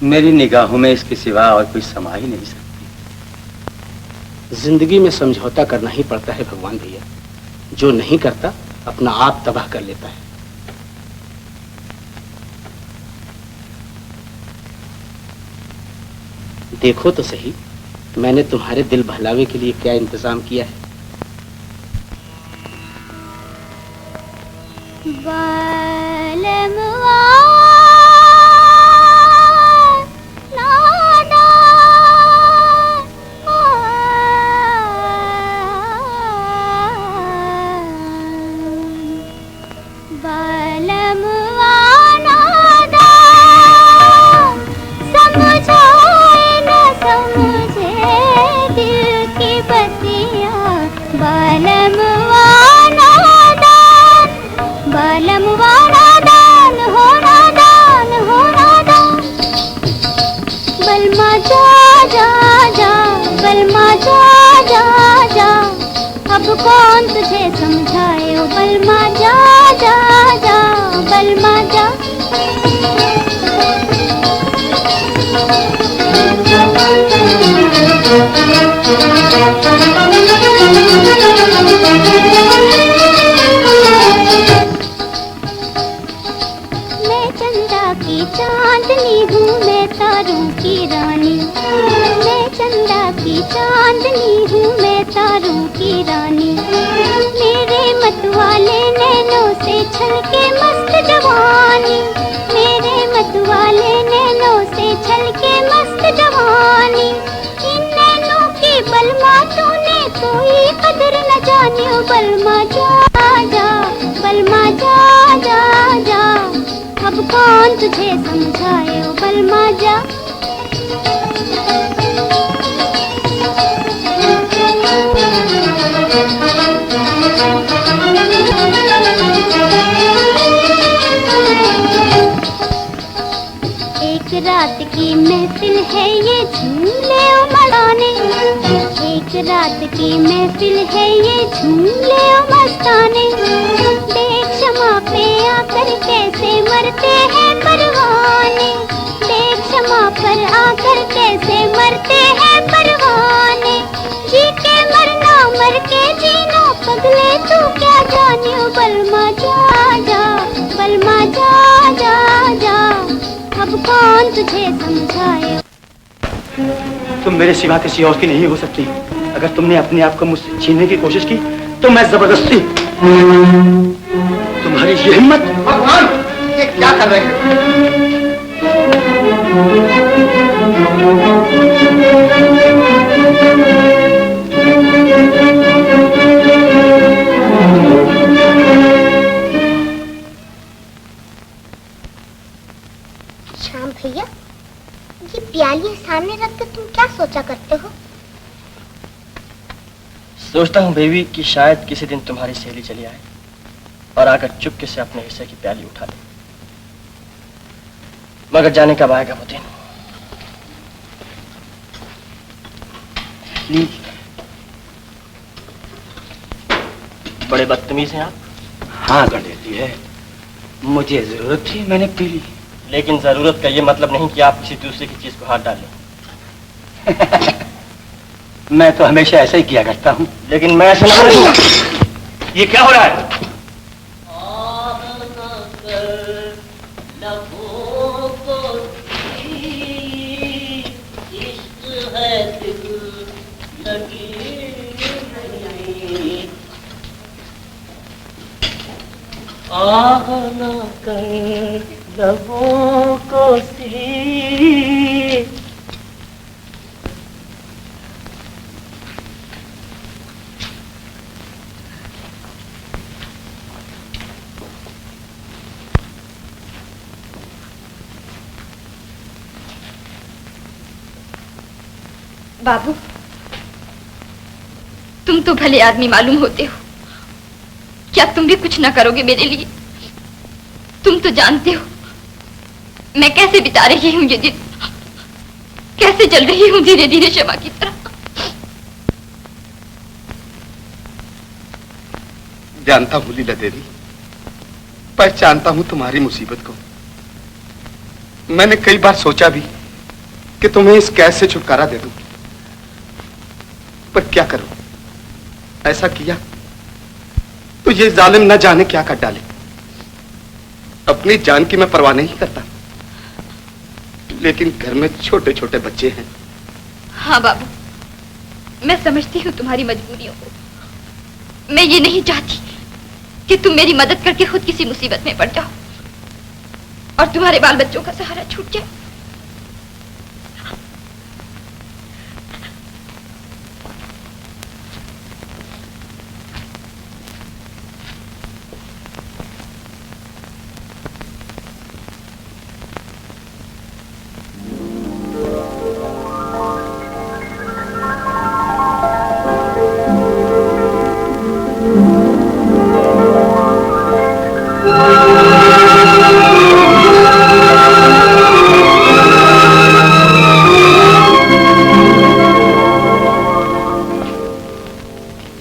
मेरी निगाहों में इसके सिवा और कोई समा ही नहीं सकती। जिंदगी में समझौता करना ही पड़ता है भगवान भैया, जो नहीं करता अपना आप तबाह कर लेता है। देखो तो सही, मैंने तुम्हारे दिल बहलावे के लिए क्या इंतजाम किया है। अब कौन तुझे समझाए ओ बलमा, जा जा जा बलमा जा। मैं चंदा की चांदनी हूँ, मैं तारों की रानी। मैं चंदा की चांदनी हूँ, मैं तारों की रानी। मेरे मतवाले नैनों से छलके मस्त जवानी, मेरे मतवाले नैनों से छलके मस्त जवानी। इन नैनों की बलमा तूने कोई कदर न जानी ओ बलमा, जा जा बलमा, जा जा जा। अब कौन तुझे समझाए ओ बलमा, जा। एक रात की महफिल है ये, झूम ले ओ मस्ताने। एक रात की महफिल है ये, झूम ले ओ मस्ताने। देख शमा पे आकर कैसे मरते हैं परवाने, देख शमा पर आकर कैसे मरते हैं परवाने। जी के मरना मर के जीना पगले तू क्या जाने ओ बलमा, जा जा बलमा, जा जा जा। अब कौन तुझे समझाए? तुम मेरे सिवा किसी और की नहीं हो सकती। अगर तुमने अपने आप को मुझसे छीनने की कोशिश की तो मैं जबरदस्ती। तुम्हारी ये हिम्मत! भगवान, ये क्या कर रहे हैं? श्याम भैया, ये प्यालियां सामने रखकर तुम क्या सोचा करते हो? सोचता हूँ बेबी कि शायद किसी दिन तुम्हारी सहेली चली आए और आकर चुपके से अपने हिस्से की प्याली उठा ले, मगर जाने कब आएगा वो दिन। प्लीज। बड़े बदतमीज हैं आप। हाँ गणेश है, मुझे जरूरत थी, मैंने पी ली। लेकिन जरूरत का ये मतलब नहीं कि आप किसी दूसरे की चीज को हाथ डालें। मैं तो हमेशा ऐसा ही किया करता हूँ। लेकिन मैं ऐसा नहीं। ये क्या हो रहा है? आह ना कर लबों को सी। बाबू, तुम तो भले आदमी मालूम होते हो, क्या तुम भी कुछ ना करोगे मेरे लिए? तुम तो जानते हो मैं कैसे बिता रही हूँ ये दिन, कैसे चल रही हूँ धीरे धीरे शमा की तरह। जानता हूँ लीला देवी, पहचानता हूँ तुम्हारी मुसीबत को। मैंने कई बार सोचा भी कि तुम्हें इस कैद से छुटकारा दे दूं, पर क्या करूं? ऐसा किया तो ये जालिम न जाने क्या कर डाले। अपनी जान की मैं परवाह नहीं करता, लेकिन घर में छोटे छोटे बच्चे हैं। हाँ बाबू, मैं समझती हूँ तुम्हारी मजबूरियों को। मैं ये नहीं चाहती कि तुम मेरी मदद करके खुद किसी मुसीबत में पड़ जाओ और तुम्हारे बाल बच्चों का सहारा छूट जाए।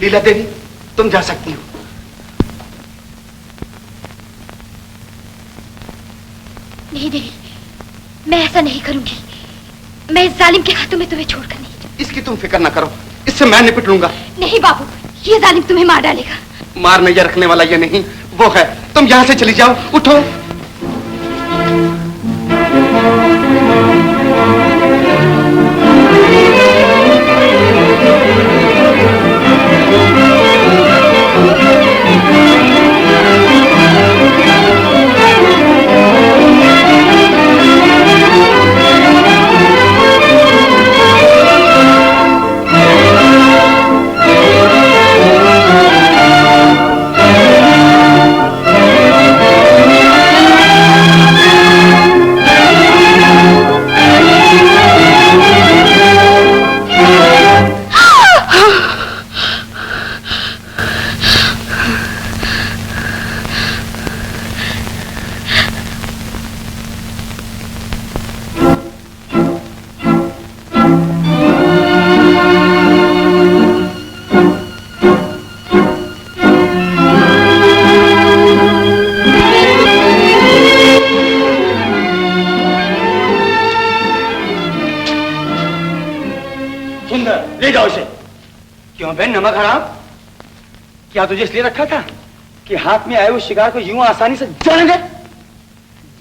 लीला देवी, तुम जा सकती हो। नहीं नहीं, मैं ऐसा नहीं करूंगी। मैं इस जालिम के हाथों में तुम्हें छोड़कर नहीं जाऊंगी। इसकी तुम फिक्र ना करो, इससे मैं निपट लूंगा। नहीं बाबू, ये जालिम तुम्हें मार डालेगा। मार नजर रखने वाला ये नहीं, वो है। तुम यहां से चली जाओ, उठो। नमक हराम, क्या तुझे इसलिए रखा था कि हाथ में आए हुए शिकार को यूं आसानी से जाने दे?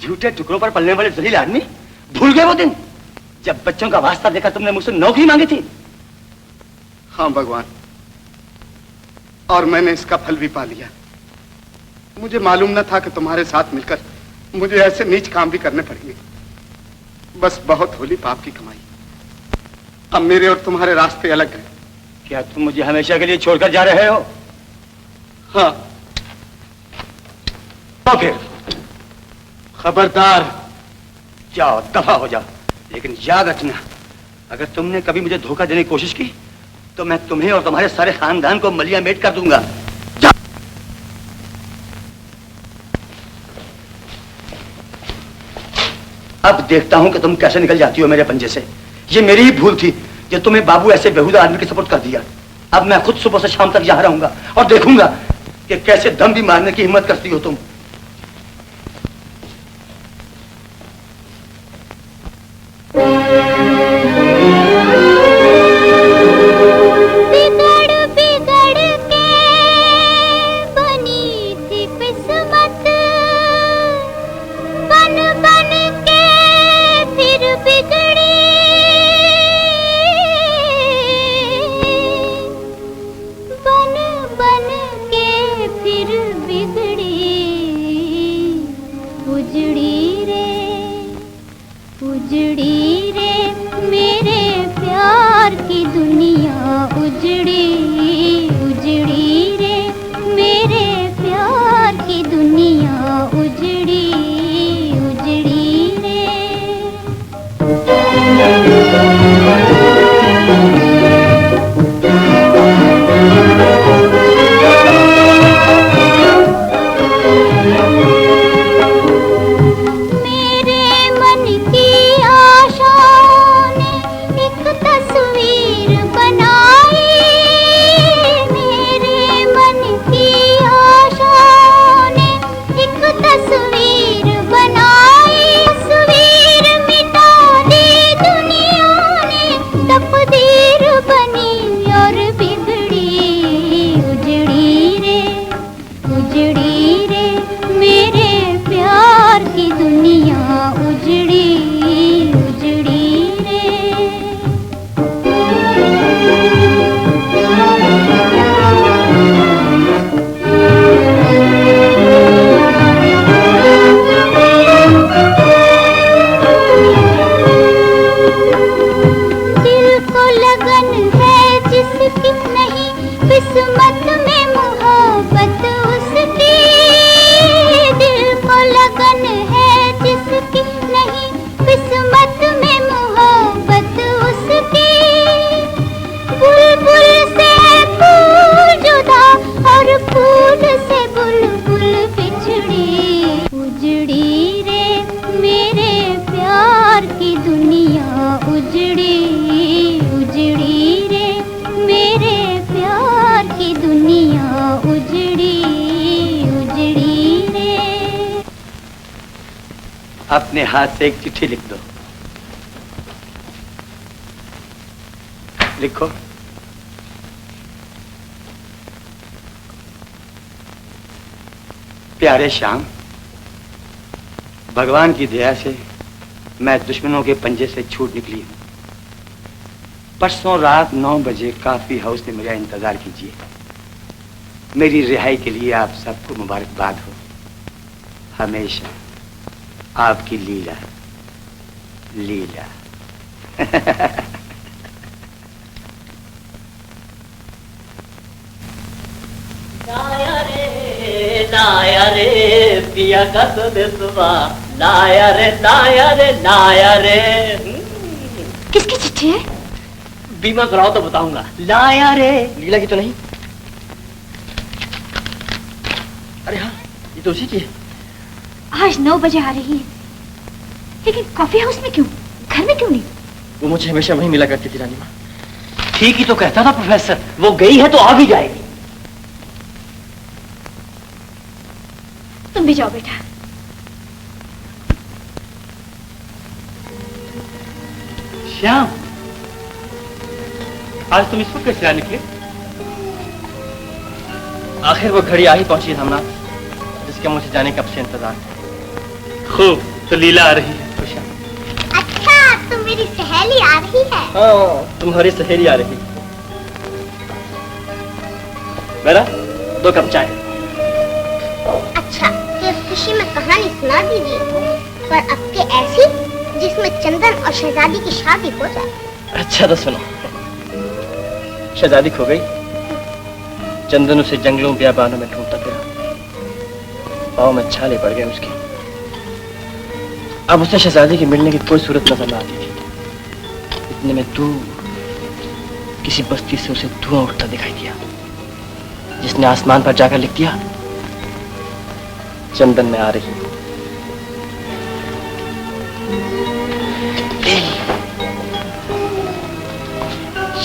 झूठे टुकड़ों पर पलने वाले जलील आदमी, भूल गए वो दिन जब बच्चों का वास्ता देकर तुमने मुझसे नौकरी मांगी थी? हाँ भगवान, और मैंने इसका फल भी पा लिया। मुझे मालूम न था कि तुम्हारे साथ मिलकर मुझे ऐसे नीच काम भी करने पड़ेंगे। बस बहुत होली पाप की कमाई। अब मेरे और तुम्हारे रास्ते अलग हैं। क्या तुम मुझे हमेशा के लिए छोड़कर जा रहे हो? हाँ। तो फिर खबरदार, जाओ, दफा हो जाओ। लेकिन याद रखना, अगर तुमने कभी मुझे धोखा देने की कोशिश की तो मैं तुम्हें और तुम्हारे सारे खानदान को मलिया मेट कर दूंगा। अब देखता हूं कि तुम कैसे निकल जाती हो मेरे पंजे से। ये मेरी ही भूल थी जो तुम्हें बाबू ऐसे बेहुदा आदमी के सपोर्ट कर दिया। अब मैं खुद सुबह से शाम तक यहाँ रहूंगा और देखूंगा कि कैसे दम भी मारने की हिम्मत करती हो तुम। बिगड़ बिगड़ के बन बन के फिर बिगड़ी, उजड़ी रे मेरे प्यार की दुनिया, उजड़ी रे मेरे प्यार की दुनिया, उजड़ी रे। मेरे मन की आशाओं ने एक तस्वीर बनाई, मेरे मन की आशाओं ने एक तस्वीर बनाई, तस्वीर मिटा दी दुनिया ने, तकदीर बनी और बिगड़ी, उजड़ी रे मेरे प्यार की दुनिया, उजड़ी रे। दिल को लगन है जिसकी नहीं, किस्मत में मोहब्बत उसकी, दिल को लगन है जिसकी नहीं, किस्मत में मोहब्बत उसकी। बुलबुल से फूल जुदा और फूल से बुलबुल बिछड़ी, उजड़ी रे मेरे प्यार की दुनिया, उजड़ी रे मेरे प्यार की दुनिया, उजड़ी रे। अपने हाथ से एक चिट्ठी लिख दो। लिखो। प्यारे श्याम, भगवान की दया से मैं दुश्मनों के पंजे से छूट निकली हूं। परसों रात 9 बजे काफी हाउस में मेरा इंतजार कीजिए। मेरी रिहाई के लिए आप सबको मुबारकबाद हो। हमेशा आपकी लीला। लाया रे पिया का तो देसवा, लाया रे किसकी चिट्ठी है? बीमा कराओ तो बताऊंगा। लाया रे। लीला की तो नहीं? अरे हाँ, ये तो उसी की है। आज 9 बजे आ रही है, लेकिन कॉफी हाउस में क्यों? घर में क्यों नहीं? वो मुझे हमेशा वहीं मिला करती थी रानी माँ। ठीक ही तो कहता था प्रोफेसर, वो गई है तो आ भी जाएगी। तुम भी जाओ बेटा। श्याम, आज तुम इस वक्त कैसे आ निकले? आखिर वो घड़ी आ ही पहुंची धमनाथ, जिसके मुझे जाने कब से इंतजार था। खूब, तो लीला आ रही है। अच्छा, तो मेरी सहेली आ रही है? हाँ, तुम्हारी सहेली आ रही है। मेरा 2 कप चाय। अच्छा, तो इस खुशी में कहानी सुना दीजिए, पर अब के ऐसी जिसमें चंदन और शहजादी की शादी हो जाए। अच्छा तो सुनो। शहजादी खो गई, चंदन उसे जंगलों बियाबानों में ढूंढता फिरा, पाँव में छाले पड़ गए उसके। अब उसे शहजादी की मिलने की कोई सूरत नजर न आती थी। इतने में दूर किसी बस्ती से उसे धुआं उठता दिखाई दिया, जिसने आसमान पर जाकर लिख दिया, चंदन में आ रही हूं।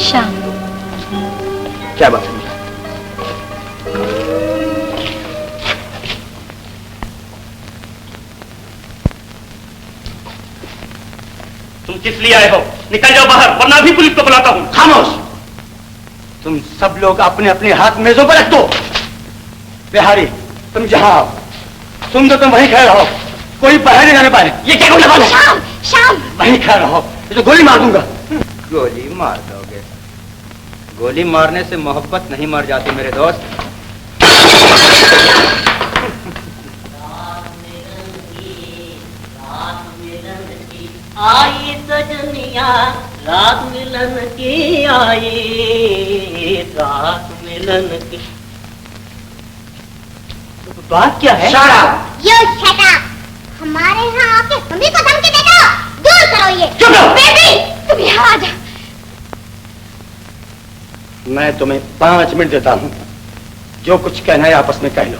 श्याम, क्या बात है? तुम किस लिए आए हो? निकल जाओ बाहर, वरना भी पुलिस को बुलाता हूं। खामोश! तुम सब लोग अपने अपने हाथ मेजों पर रख दो। बिहारी, तुम जहां आओ, तुम वहीं खड़े रहो, कोई बाहर नहीं जाने पाए। ये क्या गुंडा है? श्याम, वहीं खड़े रहो, तो गोली मार दूंगा। गोली मार दोगे? गोली मारने से मोहब्बत नहीं मर जाती मेरे दोस्त। आई सजनिया रात मिलन की, आई रात मिलन की। तो बात क्या है? यो शट अप! हमारे यहाँ आके हमें को धमकी देते हो? दूर करो ये। चुप रहो। बेबी तुम यहाँ आ जा। मैं तुम्हें 5 मिनट देता हूं, जो कुछ कहना है आपस में कह लो।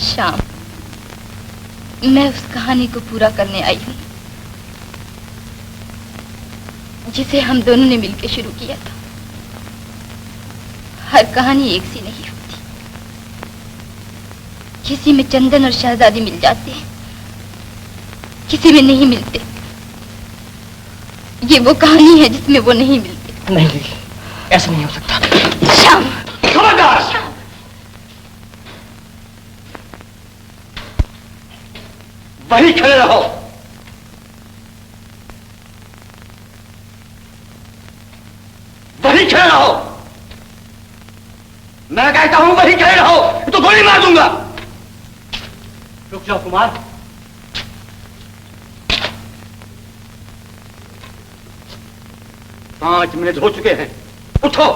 श्याम, मैं उस कहानी को पूरा करने आई हूँ जिसे हम दोनों ने मिलकर शुरू किया था। हर कहानी एक सी नहीं होती, किसी में चंदन और शहजादी मिल जाते हैं, किसी में नहीं मिलते। ये वो कहानी है जिसमें वो नहीं मिलते। नहीं, ऐसा नहीं हो सकता। श्याम, खबरदार! वहीं खड़े रहो। वहीं खड़े रहो। मैं कहता हूं वहीं खड़े रहो, तो गोली मार दूंगा। रुक जाओ कुमार। पांच मिनट हो चुके हैं, उठो।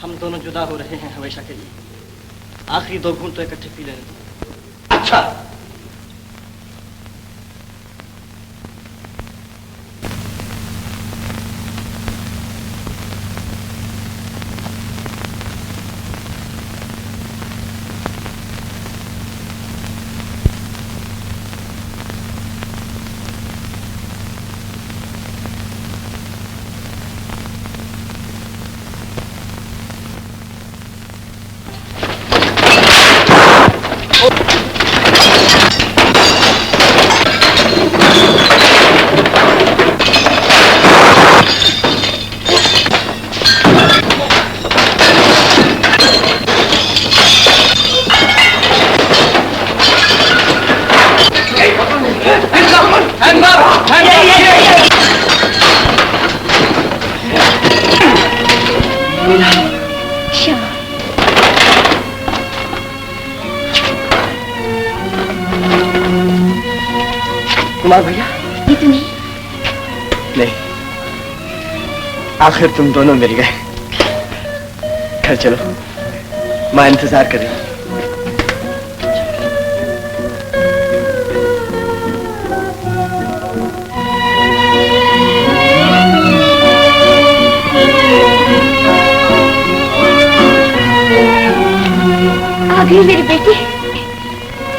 हम दोनों जुदा हो रहे हैं हमेशा के लिए। आखिरी 2 घूंट तो इकट्ठे पी लेने दो। अच्छा, कुमार भैया, ये तो नहीं। नहीं, आखिर तुम दोनों मिल गए। घर चलो, मां इंतजार कर रही है। आ गई मेरी बेटी।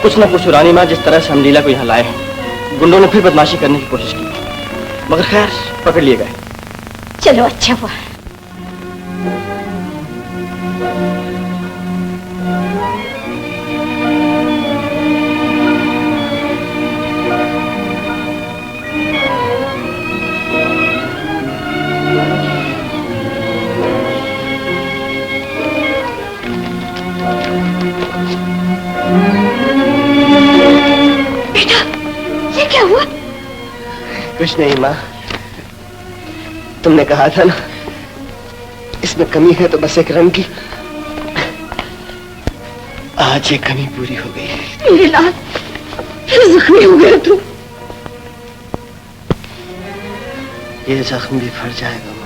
कुछ न कुछ रानी माँ, जिस तरह से हम लीला को यहाँ लाए हैं, गुंडों ने फिर बदमाशी करने की कोशिश की, मगर खैर पकड़ लिए गए। चलो अच्छा हुआ। कुछ नहीं माँ, तुमने कहा था ना इसमें कमी है तो बस एक रंग की। आज ये कमी पूरी हो गई। मेरे लाल, फिर जख्मी हो गया तू। ये जख्म भी भर जाएगा।